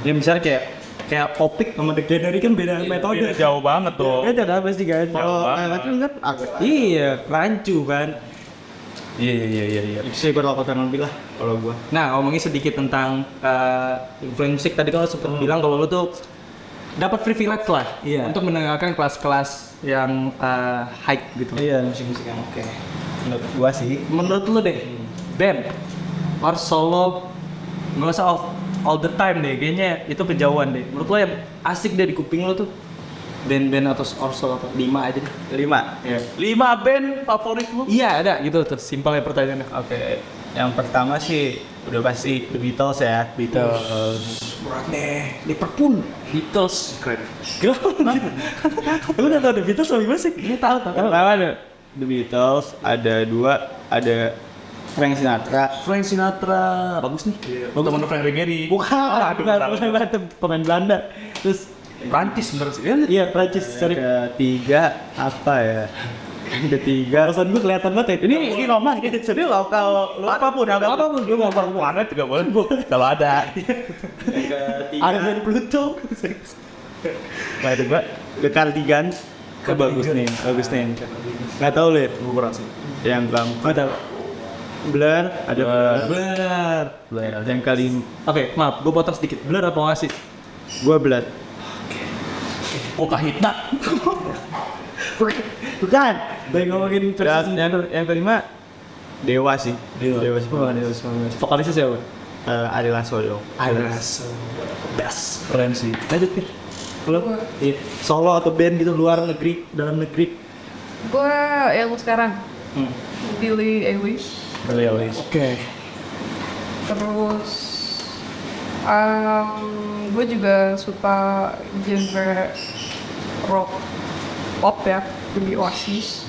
Ya misalnya kayak Popik sama The Gathering kan beda metode. Jauh banget tuh. Beda pasti kan. Kalau itu kan agak rancu kan. Iya. sih gue kurang lebih lah kalau gue. Nah, ngomongin sedikit tentang influence musik tadi kalau sempat bilang kalau lu tuh dapat privilege lah untuk mendengarkan kelas-kelas yang high gitu. Iya, musik-musik yang oke. Menurut gue sih. Menurut lu deh, band harus solo, nggak usah all the time deh, kayaknya itu kejauhan deh. Menurut lu yang asik deh di kuping lu tuh band-band atau solo atau 5 aja deh. 5. Iya. 5 band favorit lu? Iya ada gitu tuh, simpelnya pertanyaannya. Oke. Yang pertama sih udah pasti The Beatles ya. Berat nih, Liverpool, Beatles, keren. Lu udah tau The Beatles lebih masih? Ini tahu. Pertama ada The Beatles, ada 2 ada Frank Sinatra. Frank Sinatra, bagus nih. Bagus teman Frank Ribery. bukan pemain Belanda. Terus Prancis bener sih. iya Prancis. Sorry. Ketiga apa ya? Ketiga. Alasan gue kelihatan banget ya. Ini ngomong jadi lokal apapun Lu mau planet juga boleh kalau ada. Arjen Pluto. Nah itu gua The Cardigan. Bagus nih. Nggak tahu lihat. Gue kurang sih. Yang keempat ada Blur, ada Blur. Yang kelima Oke, maaf, gue potong sedikit. Blur apa Oasis? gua Blood. Oh Kahitna. Bukan. Baik ngomongin terus. Yang kelima Dewa sih. Dewa sih. Vokalisnya siapa? Ari Lasso dong. Best. Keren sih. Lanjut Pir. Lo? Iya. Solo atau band gitu luar negeri, dalam negeri. Gue yang sekarang Billie Eilish. Oke. Terus gue juga suka genre rock pop ya, di Oasis.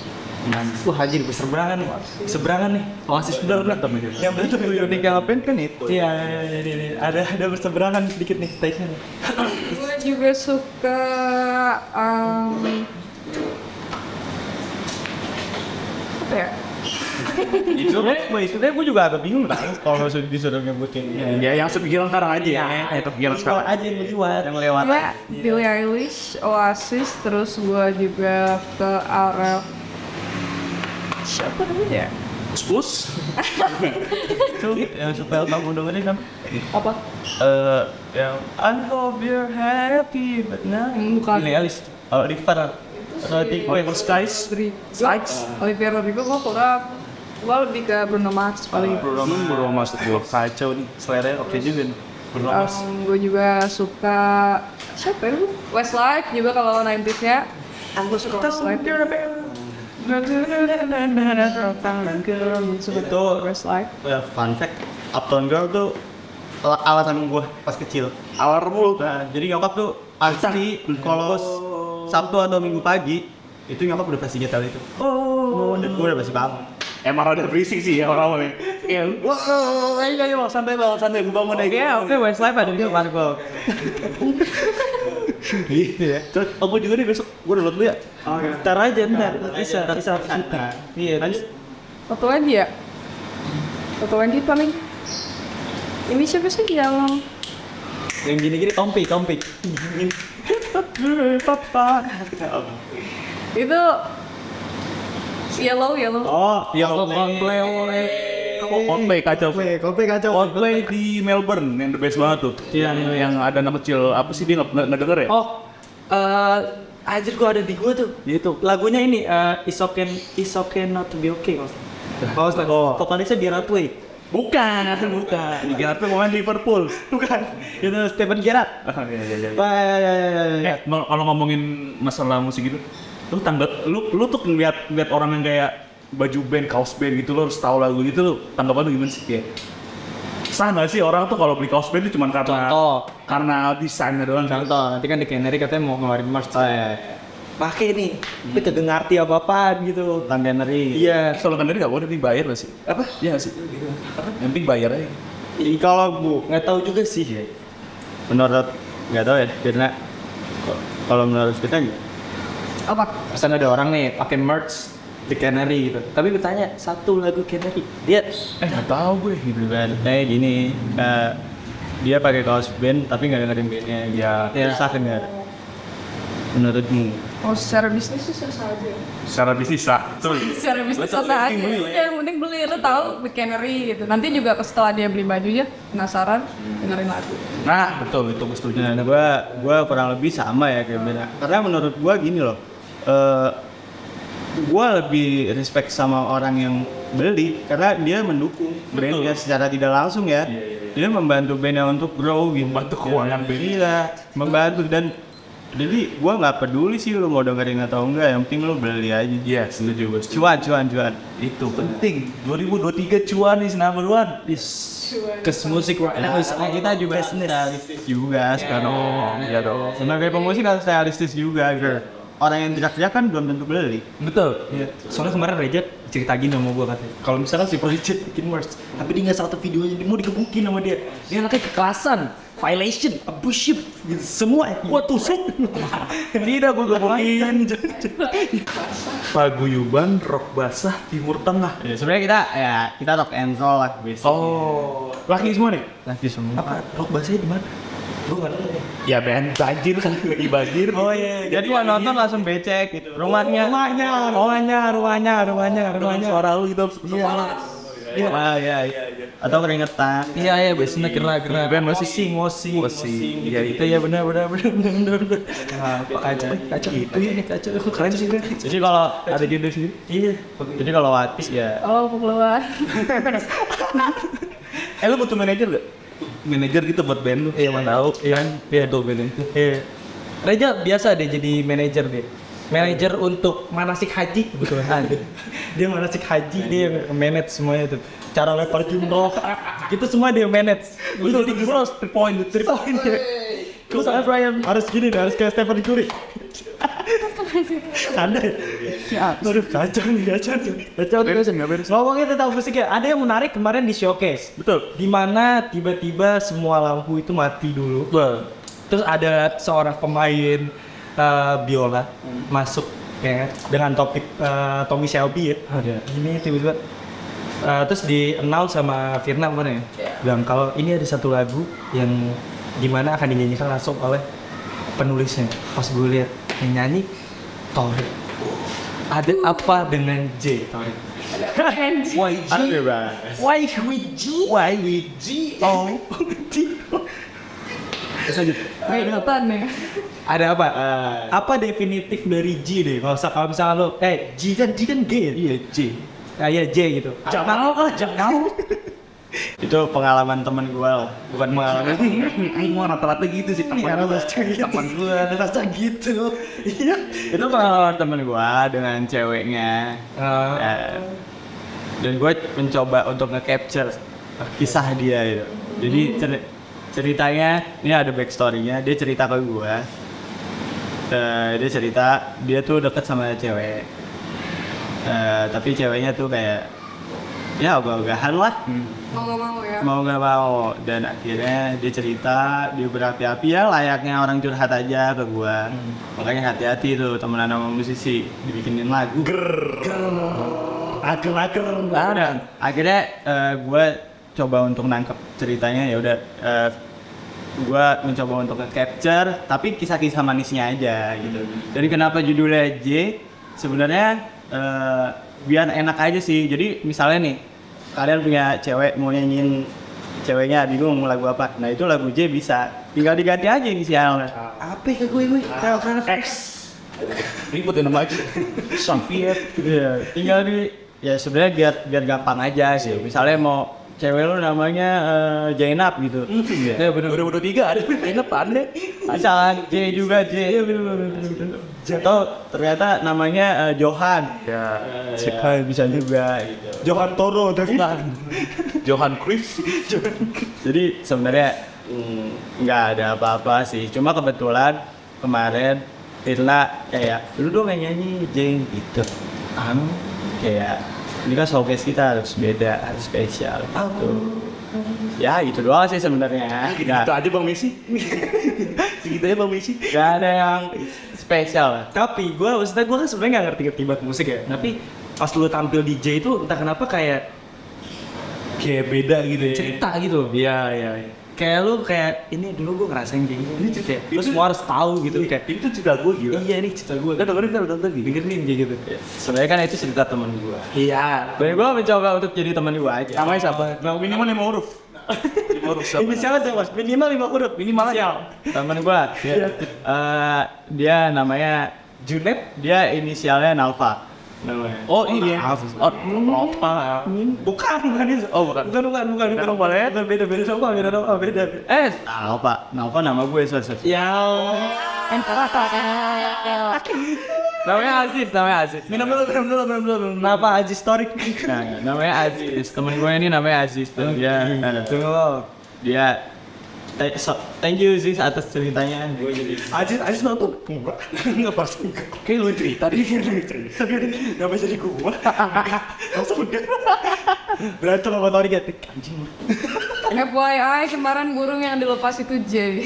Wah anjir, berseberangan nih. Oasis bener. Yang bener tuh Unik yang ngapain kan itu. Iya. Ada berseberangan sedikit nih taste-nya. Gue juga suka apa ya? Itu sebenarnya gue juga agak bingung kan kalau disuruh nyebutin. Ya yang sepikiran sekarang aja ya. Sepikiran sekarang. Aja yang lewat. Yang lewat. Gue Billie Eilish, Oasis, terus gue juga ke arah siapa namanya ya? Spus. Itu yang supaya kamu dengerin apa? Apa? Yang I hope you're happy but now. Bukan. Billie Eilish. River. River Skies. Olivia Rodrigo gue kurang. Gue lebih ke Bruno Mars paling. Bruno Mars tuh kacau nih. Selera oke juga nih. Bruno Mars. Gue juga suka siapa ya? Westlife juga kalau 90s-nya. Gue suka Westlife. Itu Westlife. fun fact. Uptown Girl tuh alasan gue pas kecil. Alarmul. Nah, jadi nyokap tuh pasti kalau Sabtu atau Minggu pagi itu nyokap udah pasti nyetel itu. Dan gue udah pasti bangun. Emang rada berisik sih ya orang-orang. Iya. Wow, ayo santai gue bangun aja. Oke, Westlife ada di depan gue. Gitu ya. Terus aku juga nih besok gue download dulu ya. Ntar aja, bisa. Iya, lanjut. Satu lagi ya? Satu lagi paling. Ini siapa sih yang Yang gini-gini Tompi. itu Yellow. Oh, Yang Coldplay kacau. Kopi kacau. Coldplay di Melbourne yang the best banget tuh. Iya. Yang ada anak kecil apa sih dia nggak denger ya? Oh, anjir gua ada di gua tuh. Itu. Lagunya ini It's okay not to be okay mas. Vokalisnya di Runway. Bukan. Gila apa pemain Liverpool. Bukan. Itu Stephen Gerrard. Iya. Kalau ngomongin masalah musik gitu, lu tuh ngeliat orang yang kayak baju band, kaos band gitu, lo harus tahu lagu gitu, lo tanggapan lu gimana sih? Kayak sah nggak sih orang tuh kalau beli kaos band itu cuma karena desainnya doang? Contoh, nanti kan di Canary katanya mau ngeluarin merch. Pakai nih, tapi kagak ngerti apa-apaan gitu. Canary. Iya. Kalau Canary nggak boleh dibayar nggak sih? Apa? Iya nggak sih? Yang penting bayar aja. Kalau Nggak tahu juga sih. menurut nggak tahu ya, karena kalau menurut kita apa? Pesan ada orang nih pakai merch The Canary gitu. Tapi bertanya satu lagu Canary. Lihat. Nggak tahu gue gitu. kan gini, dia pakai kaos band tapi nggak dengerin bandnya. Ya susah denger. Menurutmu? Oh, secara bisnis sih sah aja. Secara bisnis lah. Secara bisnis sah aja. Yang penting beli, lo tahu The Canary gitu. Nanti juga setelah dia beli bajunya penasaran dengerin lagu. Nah betul itu gue setuju. Nah, gua kurang lebih sama ya kayak beda. Karena menurut gua gini loh, gua lebih respect sama orang yang beli karena dia mendukung brandnya secara tidak langsung ya. Dia membantu bandnya untuk grow gitu. Membantu keuangan band. Iya, membantu dan jadi gua nggak peduli sih lu mau dengerin atau enggak, yang penting lu beli aja. Iya setuju gue. Cuan. Itu penting. 2023 cuan is number one. Kes musik right now kita juga realistis juga sekarang. Iya dong. Sebagai pemusik harus realistis juga, girl. orang yang teriak-teriak kan belum tentu beli. Betul. Iya. Soalnya kemarin Reja cerita gini sama gue katanya. Kalau misalkan si Project bikin merch, tapi dia nggak satu videonya dia mau dikebukin sama dia. Dia anaknya kekerasan, violation, abusive, gitu. Semua. Gua tusuk. Tidak gue gebukin. Paguyuban rock basah Timur Tengah. Ya, sebenarnya kita rock and roll lah basicnya. Oh, laki semua nih? Lagi semua. Apa? Rock bahasanya di mana? Gue nggak tahu. Ya Ben, banjir kan lagi banjir. Oh iya. Jadi gua nonton langsung becek gitu. Rumahnya. Suara lu gitu. Iya. Iya. Atau keringetan. Iya, biasanya kena. Ben masih Mosing. Ya itu ya benar. Kacau. Itu ya kacau. Keren sih Ben. Jadi kalau Ada genre sendiri? Iya. jadi kalau Watis ya Oh, mau keluar. Lu butuh manajer gak? Manajer gitu buat band lu? Iya, mana tahu. Iya tuh Ben. Iya. Reja biasa deh jadi manajer deh. Manajer untuk manasik haji kebetulan. Dia manasik haji, dia yang manage semuanya tuh. Cara lempar jumroh, itu semua dia manage. Itu di cross 3 point. Terus Brian harus gini, harus kayak Stephen Curry. Ada ya? Aduh, kacau. Ngomongnya tentang musiknya, ada yang menarik kemarin di showcase. Betul. Dimana tiba-tiba semua lampu itu mati dulu. Terus ada seorang pemain biola masuk ya dengan topik Tommy Shelby ya. Ini tiba-tiba terus di announce sama Firna kemarin ya. Bilang kalau ini ada satu lagu yang dimana akan dinyanyikan langsung oleh penulisnya. Pas gue lihat yang nyanyi Torik. Ada apa dengan J Torik? ada bang. Why with G? Oh, T. Kelihatan ya. Ada apa? Apa definitif dari G deh? Kalau misalnya lo, G kan G ya? Iya J. Iya J gitu. Jangan. Itu pengalaman temen gua lah, bukan pengalaman. Semua rata-rata gitu sih. Teman gue rasa gitu. Iya. Itu pengalaman temen gua dengan ceweknya. Dan gue mencoba untuk nge-capture kisah dia gitu. Jadi ceritanya ini ada backstory-nya. Dia cerita ke gue. Dia cerita dia tuh deket sama cewek. Tapi ceweknya tuh kayak ya ogah-ogahan lah. Mau ya. Mau nggak mau, dan akhirnya dia cerita, dia berapi-api ya layaknya orang curhat aja ke gue. Makanya hati-hati tuh temenan sama musisi, dibikinin lagu. Ager. Akhirnya gue coba untuk nangkep ceritanya, ya udah gue mencoba untuk nge-capture tapi kisah-kisah manisnya aja gitu. Jadi kenapa judulnya J? Sebenarnya biar enak aja sih. Jadi misalnya nih kalian punya cewek mau nyanyiin, ceweknya bingung mau lagu apa, nah itu lagu J bisa, tinggal diganti aja inisialnya. Apa ya gue? X. Ribut ya nama aja. Soviet. Iya, tinggal ya sebenarnya biar gampang aja sih. Misalnya mau cewek lu namanya Jainab gitu. Ya bener. 2023 ada Zainab ada. Misalkan J juga J. Atau ternyata namanya Johan. Ya. Bisa juga gitu. Johan Toro Johan Cruyff. Jadi sebenarnya nggak ada apa-apa sih. Cuma kebetulan kemarin Irna kayak lu dong yang nyanyi J gitu. Kayak ini kan showcase kita harus beda, harus spesial gitu. Ya gitu doang sih sebenarnya. Gitu aja Bang Messi. Segitu aja Bang Messi. Gak ada yang spesial lah. Tapi gue kan sebenarnya nggak ngerti banget musik ya. Tapi pas lu tampil di J itu entah kenapa kayak beda gitu ya. Cerita gitu. Iya. Kayak lu kayak ini dulu gue ngerasain kayak gini. Ini cerita. Lu semua harus tahu gitu kayak. Itu cerita gue gila. Iya ini cerita gue. Kan dengerin Dengerin kayak gitu. Sebenarnya kan itu cerita teman gua. Iya. Dan gua mencoba untuk jadi teman gua aja. Namanya siapa? Minimal 5 huruf. 5 huruf siapa? Inisialnya siapa? Minimal 5 huruf. Minimal aja. Teman gua. Dia namanya Junet. dia inisialnya Nalva. Namanya. Oh iya. Apa? Bukan itu. Oh bukan. Bukan. Beda. Nalva nama gue sorry. Ya. Namanya Aziz. Minum dulu. Kenapa Aziz Torik? Nah, namanya Aziz. Temen gue ini namanya Aziz. Dan dia Thank you sih atas ceritanya. Gue jadi Aziz nonton gua nggak pas kayak lu cerita dia nggak bisa jadi gua langsung berantem sama Tori gitu anjing. FYI kemarin burung yang dilepas itu J.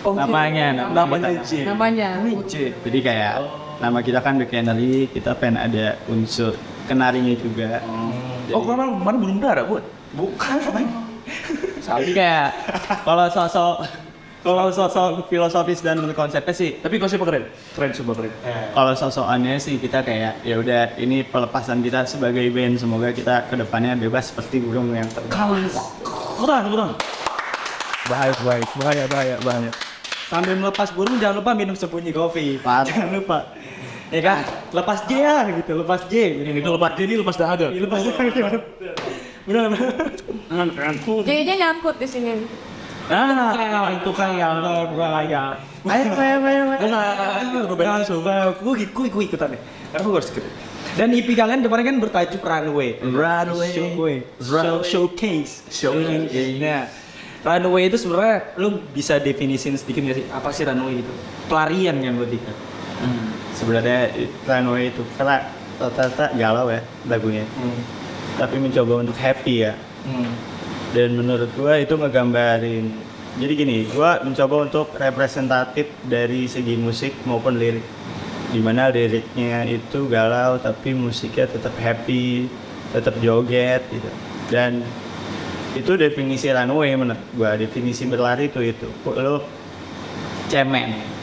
namanya. Namanya. Jadi kayak nama kita kan The Canary, kita pengen ada unsur kenarinya juga. Oh, kemarin belum darah, buat? Bukan Tapi kayak kalau sosok filosofis dan konsepnya sih, Tapi konsepnya keren coba keren. kalau sosokannya sih kita kayak ya udah ini pelepasan kita sebagai band, semoga kita kedepannya bebas seperti burung yang terbang. Kurang. Bahaya. sambil melepas burung jangan lupa minum sembunyi kopi Pat. jangan lupa ya kan lepas J ya gitu lepas J Yang itu lepas ini lepas dahaga. lepas benar J-nya nyangkut di sini. itu kayak ayo coba gue ikutan deh aku harus ikut dan EP kalian kemarin kan bertajuk Runway Showcase nah Runway itu sebenarnya lu bisa definisin sedikit nggak sih apa sih Runway itu pelarian kan berarti kan Sebenarnya Runway itu karena rata-rata galau ya lagunya, tapi mencoba untuk happy ya. Dan menurut gua itu ngegambarin. Jadi gini, gua mencoba untuk representatif dari segi musik maupun lirik. Dimana liriknya itu galau tapi musiknya tetap happy, tetap joget gitu. Dan itu definisi Runway menurut gua, definisi berlari itu. Lu cemen.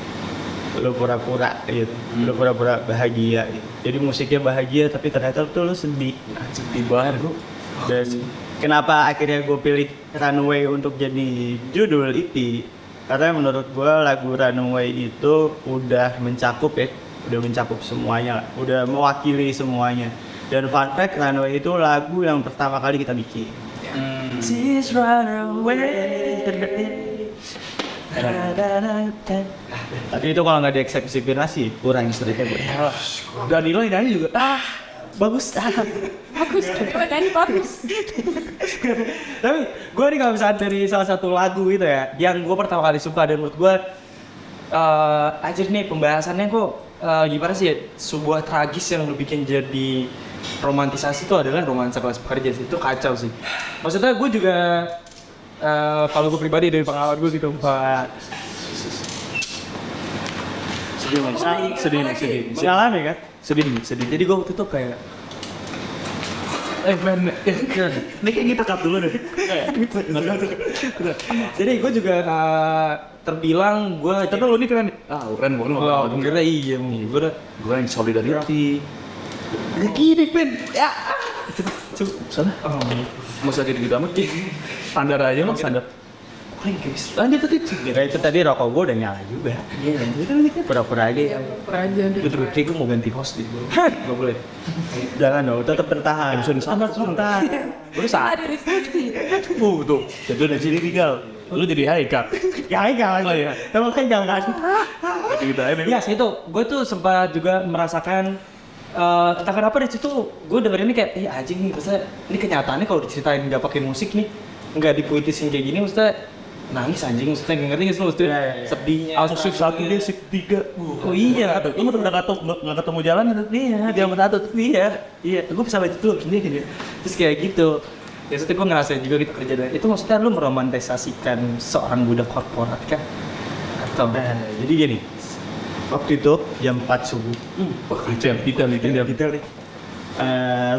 Lu pura-pura gitu, lu pura-pura bahagia gitu. Jadi musiknya bahagia tapi ternyata tuh lu sedih. Sedih banget bro. Dan kenapa akhirnya gue pilih Runway untuk jadi judul EP? Karena menurut gue lagu Runway itu udah mencakup semuanya lah, udah mewakili semuanya. Dan fun fact, Runway itu lagu yang pertama kali kita bikin. She's runaway. Tapi itu kalau nggak dieksekusi sih kurang istrinya gue. Danilo ini nyanyi juga. bagus Bagus, tadi bagus. tapi gue nih kalau misalnya dari salah satu lagu itu ya yang gue pertama kali suka dan menurut gue anjir nih pembahasannya kok gimana sih ya sebuah tragis yang lu bikin jadi romantisasi itu adalah romansa kelas pekerja sih itu kacau sih maksudnya gue juga kalau gue pribadi dari pengalaman gue gitu Pak sedih Mengalami kan? sedih jadi gue waktu itu kayak men ini kayak kita cut dulu deh jadi gue juga terbilang gue Tapi lu ini keren. Keren banget. kira iya gue Gue yang solidarity. gini pen ya Sana. Mau sakit gitu amat. Standar aja mah standar. lanjut tadi Kira itu tadi rokok gue udah nyala juga. Pura-pura aja. Aja deh. betul kayak gue mau ganti host di gak boleh Jangan dong, tetap bertahan. Sama sebentar. Lu Ada di sini. tuh. Jadi udah jadi tinggal. Lu jadi Haikal. oh iya emang kan jangan Jadi kita ini. ya sih itu gue tuh sempat juga merasakan entah kenapa di situ gue dengerin ini kayak anjing nih maksudnya ini kenyataannya kalau diceritain nggak pakai musik nih nggak dipuitisin kayak gini maksudnya nangis anjing maksudnya ngerti nggak sih maksudnya sedihnya Shift 1 dia shift 3. oh iya Lu udah nggak ketemu jalan gitu. iya dia satu iya gue bisa baca dulu sendiri terus kayak gitu ya maksudnya gue ngerasain juga gitu kerja itu maksudnya lu meromantisasikan seorang budak korporat kan atau Jadi gini, waktu itu jam 4 subuh. Wah, kacau. Kita nih.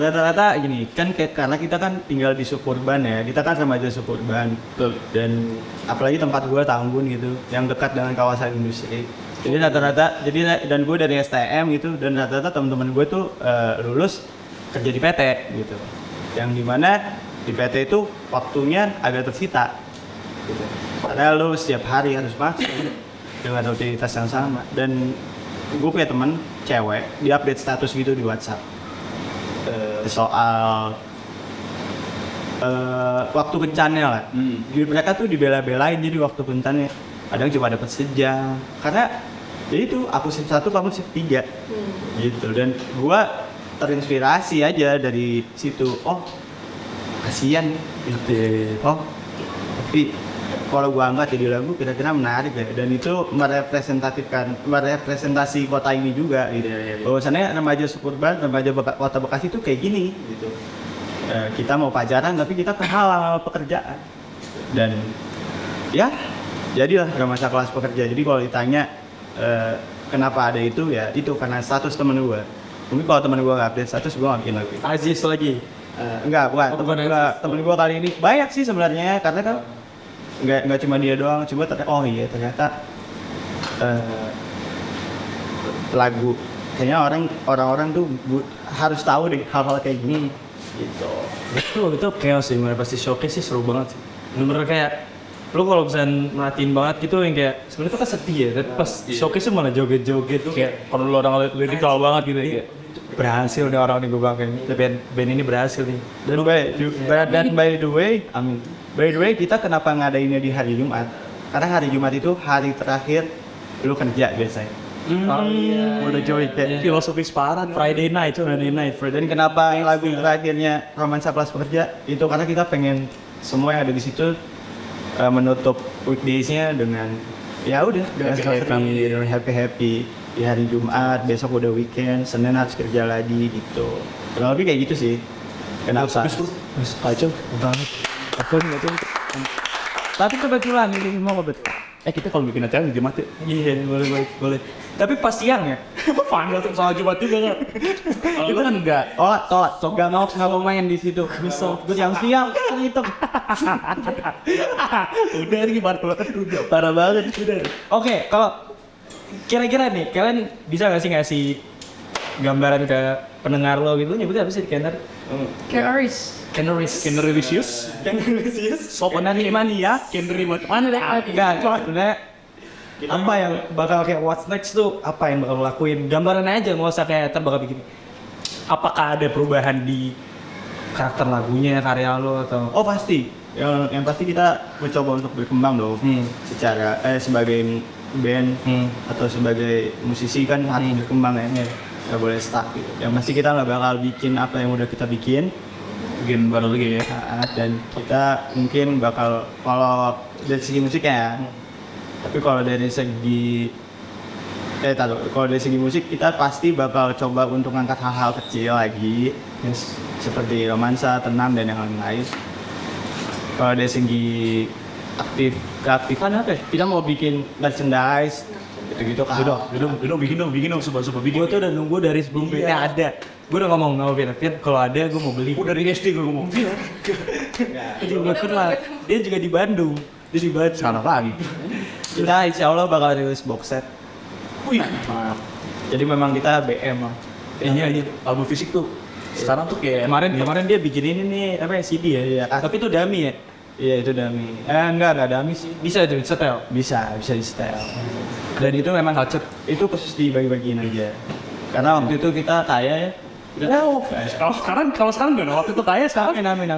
Rata-rata gini kan karena kita kan tinggal di suburban ya, kita kan sama aja suburban. Dan apalagi tempat gua Tambun gitu, yang dekat dengan kawasan industri. Jadi rata-rata, dan gue dari STM gitu, dan rata-rata teman-teman gue tuh lulus kerja di PT gitu. Yang dimana di PT itu waktunya agak tersita gitu. Karena lu setiap hari harus masuk dengan rutinitas yang sama. Dan gue punya temen cewek, dia update status gitu di WhatsApp soal waktu kencannya lah. Mereka tuh dibela-belain jadi waktu kencannya kadang cuma dapat sejam karena ya itu aku shift 1 kamu shift 3 gitu. Dan gua terinspirasi aja dari situ, oh kasihan gitu, oh tapi kalau gua angkat jadi lagu kira-kira menarik ya, dan itu merepresentasi kota ini juga gitu. Bahwasannya remaja Suburban, kota Bekasi itu kayak gini gitu. Kita mau pacaran tapi kita terhalang sama pekerjaan, dan ya jadilah remaja kelas pekerja. Jadi kalau ditanya kenapa ada itu, ya itu karena status temen gua. Mungkin kalau temen gua nggak update status, gua nggak bikin lagu. Aziz lagi. Enggak, bukan. Temen gua kali ini banyak sih sebenarnya, karena kan nggak cuma dia doang. Coba ternyata lagu kayaknya orang-orang tuh harus tahu deh hal-hal kayak gini gitu. Itu chaos sih, pasti showcase sih seru banget sih. Bener-bener kayak lu kalau misalnya merhatiin banget gitu yang kayak sebenarnya tuh kan sedih ya, tapi pas showcase tuh malah joget-joget tuh kayak Kalau lu orang lirikal banget gitu ya. berhasil nih orang nih gue bilang kayak gitu. Band ini berhasil nih. Dan by the way, kita kenapa ngadainnya di hari Jumat? Karena hari Jumat itu hari terakhir lu kerja biasanya. Udah joy kayak Filosofis parah. Friday night. Dan kenapa yang lagu terakhirnya Romansa Kelas Pekerja? Itu karena kita pengen semua yang ada di situ menutup weekdays-nya dengan ya udah happy di hari Jumat, besok udah weekend, Senin harus kerja lagi gitu. Kurang lebih kayak gitu sih. Kenapa? Kacau banget. Aku nggak tahu. Tapi kebetulan ini mau betul. Kita kalau bikin acara di Jumat ya. Iya, boleh. Tapi pas siang ya. Panggil soal Jumat juga kan. Kita kan enggak. Tolak. Nggak mau main di situ. Gue siang-siang gitu. Udah ini parah banget. Oke, kalau kira-kira nih, kalian bisa ngasih gambaran ke pendengar lo gitu, nyebutnya apa sih Kenner? Kennerisius. Sopan mania. Kenner mana deh? Enggak, sebenarnya apa yang bakal kayak what's next tuh, apa yang bakal lo lakuin? Gambaran aja, nggak usah kayak bakal bikin. Apakah ada perubahan di karakter lagunya, karya lo atau? Oh pasti. Yang pasti kita mencoba untuk berkembang dong. Secara sebagai band atau sebagai musisi kan harus berkembang ya. Nggak boleh stuck gitu. Yang pasti kita nggak bakal bikin apa yang udah kita bikin Baru lagi ya. dan kita mungkin bakal, kalau dari segi musiknya ya, tapi kalau dari segi musik kita pasti bakal coba untuk ngangkat hal-hal kecil lagi, seperti romansa, tenang dan yang lain-lain. Kalau dari segi keaktifan apa ya? Kita mau bikin merchandise gitu-gitu kan. Udah bikin dong, sumpah bikin. Gue tuh udah nunggu dari sebelum bandnya ada. Gue udah ngomong sama Fit, kalau ada gue mau beli. Udah dari SD gue ngomong. Dia juga di Bandung. Dia di Bandung. Sekarang lagi. Kita insya Allah bakal rilis box set. Wih. Jadi memang kita BM lah. Iya. Album fisik tuh. Sekarang tuh kayak Kemarin dia bikin ini nih, apa ya, CD ya? Iya. Tapi itu dummy ya? Iya itu dummy. Enggak dummy sih. Bisa tuh, setel? Bisa di setel. Dan itu memang culture? Itu khusus dibagi-bagiin aja. Karena waktu itu kita kaya ya. Kalau sekarang gak, waktu itu kaya sekarang. Amin.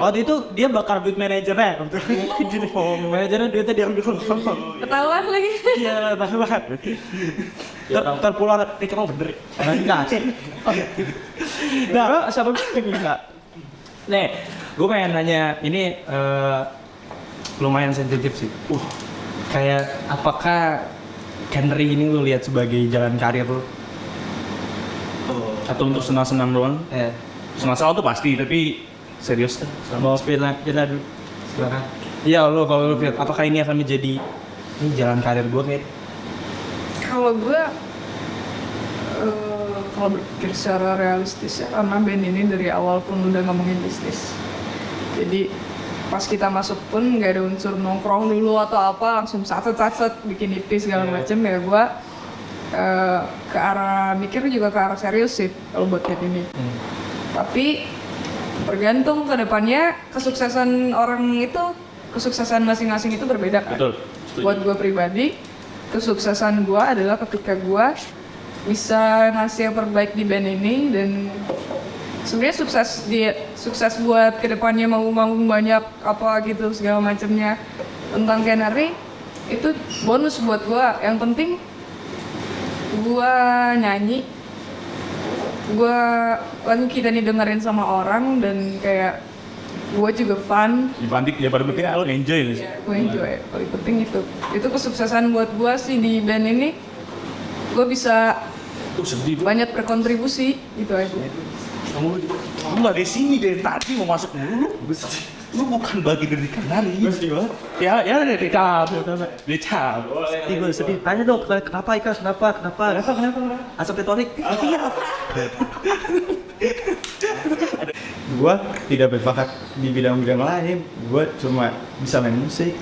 Waktu itu dia bakar duit manajernya. Manajernya duitnya diambil. Ketahuan lagi. Iya, ketahuan. Terpulang, itu emang bener. Nah, siapa bisa? Nih, gue pengen nanya, ini lumayan sensitif sih. Kayak apakah Henry ini lu lihat sebagai jalan karir lu? Atau untuk senang-senang doang? Senang-senang tuh pasti, tapi serius kan? Mau kita dulu. Silakan. Iya, kalau lu Fit, apakah ini akan menjadi jalan karir gue kayak? Kalau gue kalau berpikir secara realistis ya, karena band ini dari awal pun udah ngomongin bisnis. Jadi pas kita masuk pun nggak ada unsur nongkrong dulu atau apa, langsung saset bikin EP segala macem ya. Gue ke arah mikir juga ke arah serius sih kalau buat band ini. Tapi bergantung ke depannya, kesuksesan orang itu, kesuksesan masing-masing itu berbeda kan. Betul. Buat gue pribadi, kesuksesan gue adalah ketika gue bisa ngasih yang terbaik di band ini, dan sebenarnya sukses buat kedepannya mau manggung banyak apa gitu segala macamnya tentang Kenary itu bonus buat gue. Yang penting gue nyanyi, lagu kita nih dengerin sama orang, dan kayak gue juga fun. Dibanding ya paling penting lo enjoy nggak sih? Gue enjoy, paling penting itu kesuksesan buat gue sih di band ini. Gue bisa Tuh sedih tuh. banyak berkontribusi gitu aja. Kamu nggak di sini dari tadi mau masuk mulu. Lu bukan bagi dari kanari. Ya dari cabut. Ih, gue sedih. Tanya dong, kenapa Ika? Kenapa? Asap tetonik. Iya. Gue tidak berbakat di bidang-bidang lain. Gue cuma bisa main musik,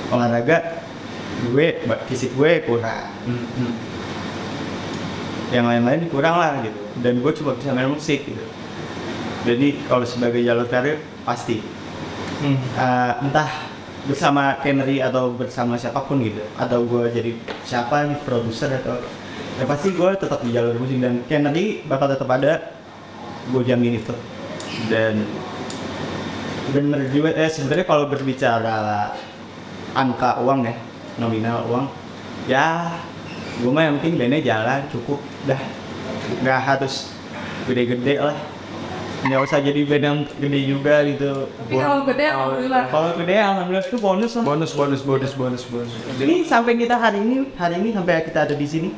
olahraga. Fisik gue kurang. Yang lain-lain kurang lah gitu. Dan gue cuma bisa main musik gitu. Jadi kalau sebagai jalur karir pasti entah bersama Kenry atau bersama siapapun gitu, atau gue jadi siapa nih, produser atau ya pasti gue tetap di jalur musik, dan Kenry bakal tetap ada, gue jamin itu. Dan bener juga sebenarnya kalau berbicara angka uang ya, nominal uang ya, gue mah yang penting bandnya jalan cukup dah, nggak harus gede-gede lah, nggak usah jadi band yang gede juga gitu. Tapi kalau gede alhamdulillah. Kalau gede alhamdulillah itu bonus lah. Bonus. Ini sampai kita hari ini sampai kita ada di sini,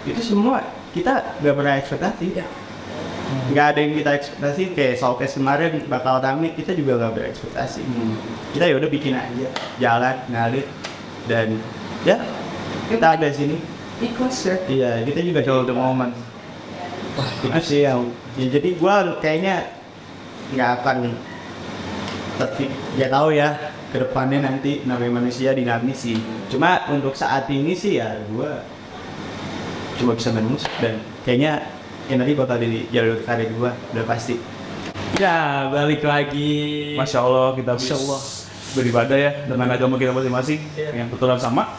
itu semua kita nggak pernah ekspektasi. Nggak ada yang kita ekspektasi, kayak showcase kemarin bakal rame, kita juga nggak berekspektasi. Kita ya udah bikin aja, jalan, ngalir, dan ya kita ada di sini. Ikhlas ya. Iya, kita juga show the moment. Itu sih yang ya, jadi gua kayaknya nggak akan ya tahu ya kedepannya nanti namanya manusia dinamis sih. Cuma untuk saat ini sih ya gua cuma bisa main musik, dan kayaknya nanti bakal di jalur karir gua udah pasti. Ya, balik lagi. Masya Allah kita Masya Allah. beribadah ya dengan agama kita masing-masing yang kebetulan sama.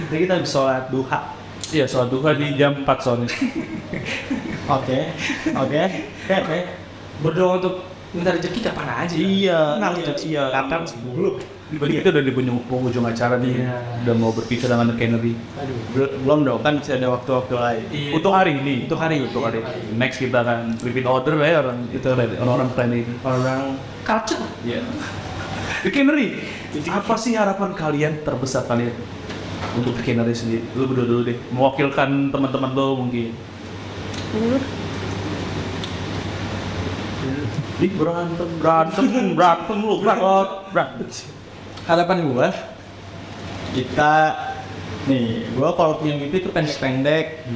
Jadi kita bisa sholat duha. Iya, sholat duha di jam 4 sore. Oke. Berdoa untuk minta rezeki kapan aja. Iya. Iya. Kapan 10. Berarti kita udah di penghujung acara nih. Iya. Udah mau berpisah dengan Kenry. Belum dong, kan masih ada waktu-waktu lain. Iya. Untuk hari ini. Untuk hari. Next kita akan repeat order ya orang plan ini. Orang culture. Iya. Kenry, apa sih harapan kalian terbesar kalian untuk Kenry sendiri? Lu berdua dulu deh, mewakilkan teman-teman lo mungkin. Ih, berantem lu, berantem. Harapan gua Kita nih, gua kalau punya mimpi itu pendek-pendek.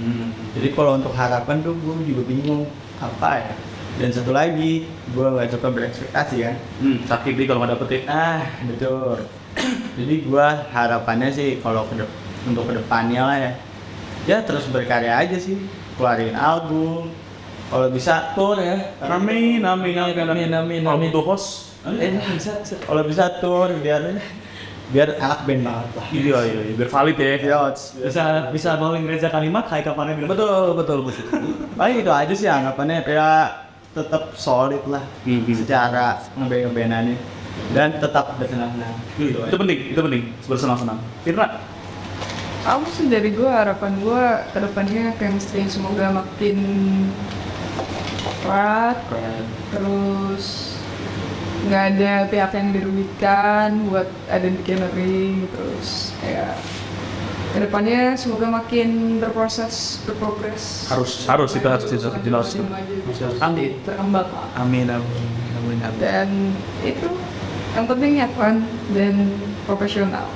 Jadi kalau untuk harapan tuh gua juga bingung apa ya. Dan satu lagi, gua nggak suka berekspektasi kan. Sakit nih kalau nggak dapetin. Betul. Jadi gua harapannya sih kalau untuk kedepannya lah ya, ya terus berkarya aja sih, keluarin album. Kalau bisa tour ya. Amin. Kalau butuh host, Kalau bisa tour biar anak band banget lah. iya, biar valid ya. bisa bowling Reza Kalimat kayak kapan bilang. Betul. Paling itu aja sih anggapannya, ya tetap solid lah secara ngeband-ngebandannya, dan tetap bersenang-senang. Itu penting, bersenang-senang. Firna, Aku sih dari gue, harapan gue kedepannya chemistry semoga makin erat, terus nggak ada pihak yang dirugikan buat ada di Kenry, terus kayak kedepannya semoga makin berprogres. harus jelas. Amin. Berkembang. Amin. Dan itu yang penting ya fun dan profesional.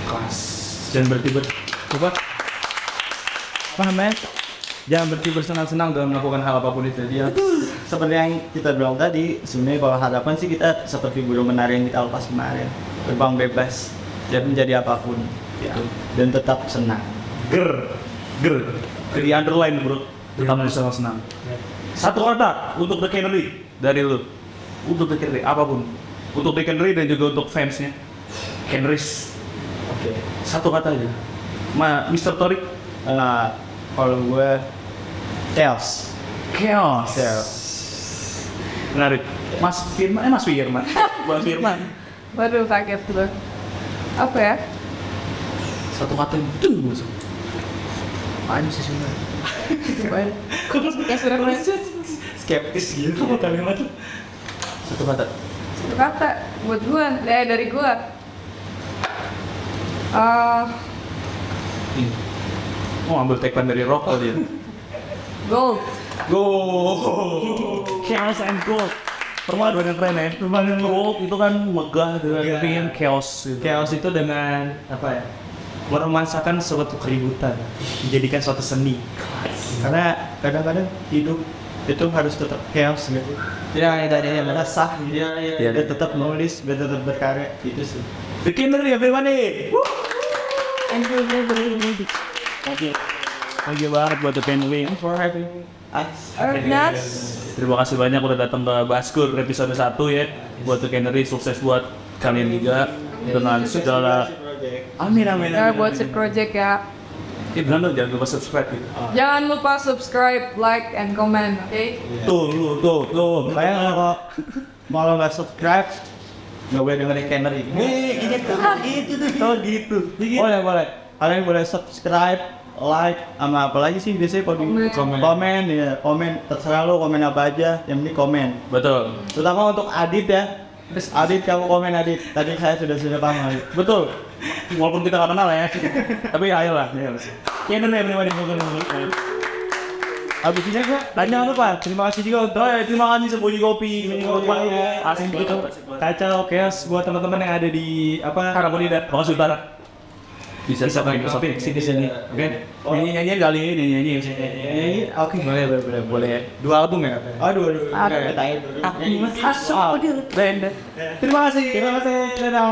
Kelas. Jangan berarti coba. Paham ya? Jangan berarti bersenang-senang dalam melakukan hal apapun itu. Dia Seperti yang kita bilang tadi, sebenarnya kalau harapan sih kita seperti burung menari yang kita lepas kemarin, terbang bebas dan menjadi apapun, ya. Dan tetap senang. Ger, di underline bro, tetap bersenang-senang. Satu kata untuk The Kenry dari lu, untuk The Kenry apapun, untuk The Kenry dan juga untuk fansnya, Kenrys. Oke. Satu kata aja, Mr. Torik. Kalau gue chaos. Chaos. Menarik. Mas Firman. Waduh, kaget tuh. Apa ya? Satu kata yang betul. apaan sih sebenarnya? Kayak sudah lanjut. Skeptis gitu kalimat. Satu kata. Satu kata buat gua, dari gua. Oh, ambil tagline dari rokok dia. Gold. Chaos and gold. Perpaduan yang keren ya. Perpaduan gold itu kan megah gitu, tapi yang chaos gitu. Chaos itu dengan apa ya? Meromansakan suatu keributan, menjadikan suatu seni. Karena kadang-kadang hidup itu harus tetap chaos gitu. Ya, tidak ada yang resah gitu. Ya, dia tetap nulis, dia tetap berkarya itu sih. Bikin dari everybody. Thank you. Thank you banget buat The Penguin for having us. Ernest. Terima kasih banyak udah datang ke Baskur episode 1 ya. Buat The Canary, sukses buat kalian juga dengan segala. Amin. Ya, buat si project ya. Benar jangan lupa subscribe gitu. Jangan lupa subscribe, like, and comment, oke? Tuh. Kayak kalau nggak subscribe, nggak boleh dengerin Canary. Gitu. Boleh. Kalian boleh subscribe, like, sama apa lagi sih biasanya komen ya, komen terserah lo, komen apa aja, yang penting komen. Betul. Terutama untuk Adit ya. Adit, kamu komen Adit. Tadi saya sudah paham Adit. Betul. Walaupun kita nggak kenal ya. Tapi ayolah. Canary everybody. Abis ini gua tanya apa? Terima kasih juga untuk Terima kasih Sembunyi Kopi. asing itu kacau chaos buat teman-teman yang ada di apa Karamonida, Bangka Utara. Bisa pakai kopi sini. Oke. Nyanyi kali nyanyi. Oke, boleh. 2 album ya? Aduh. Aku masuk. Terima kasih. Dadah.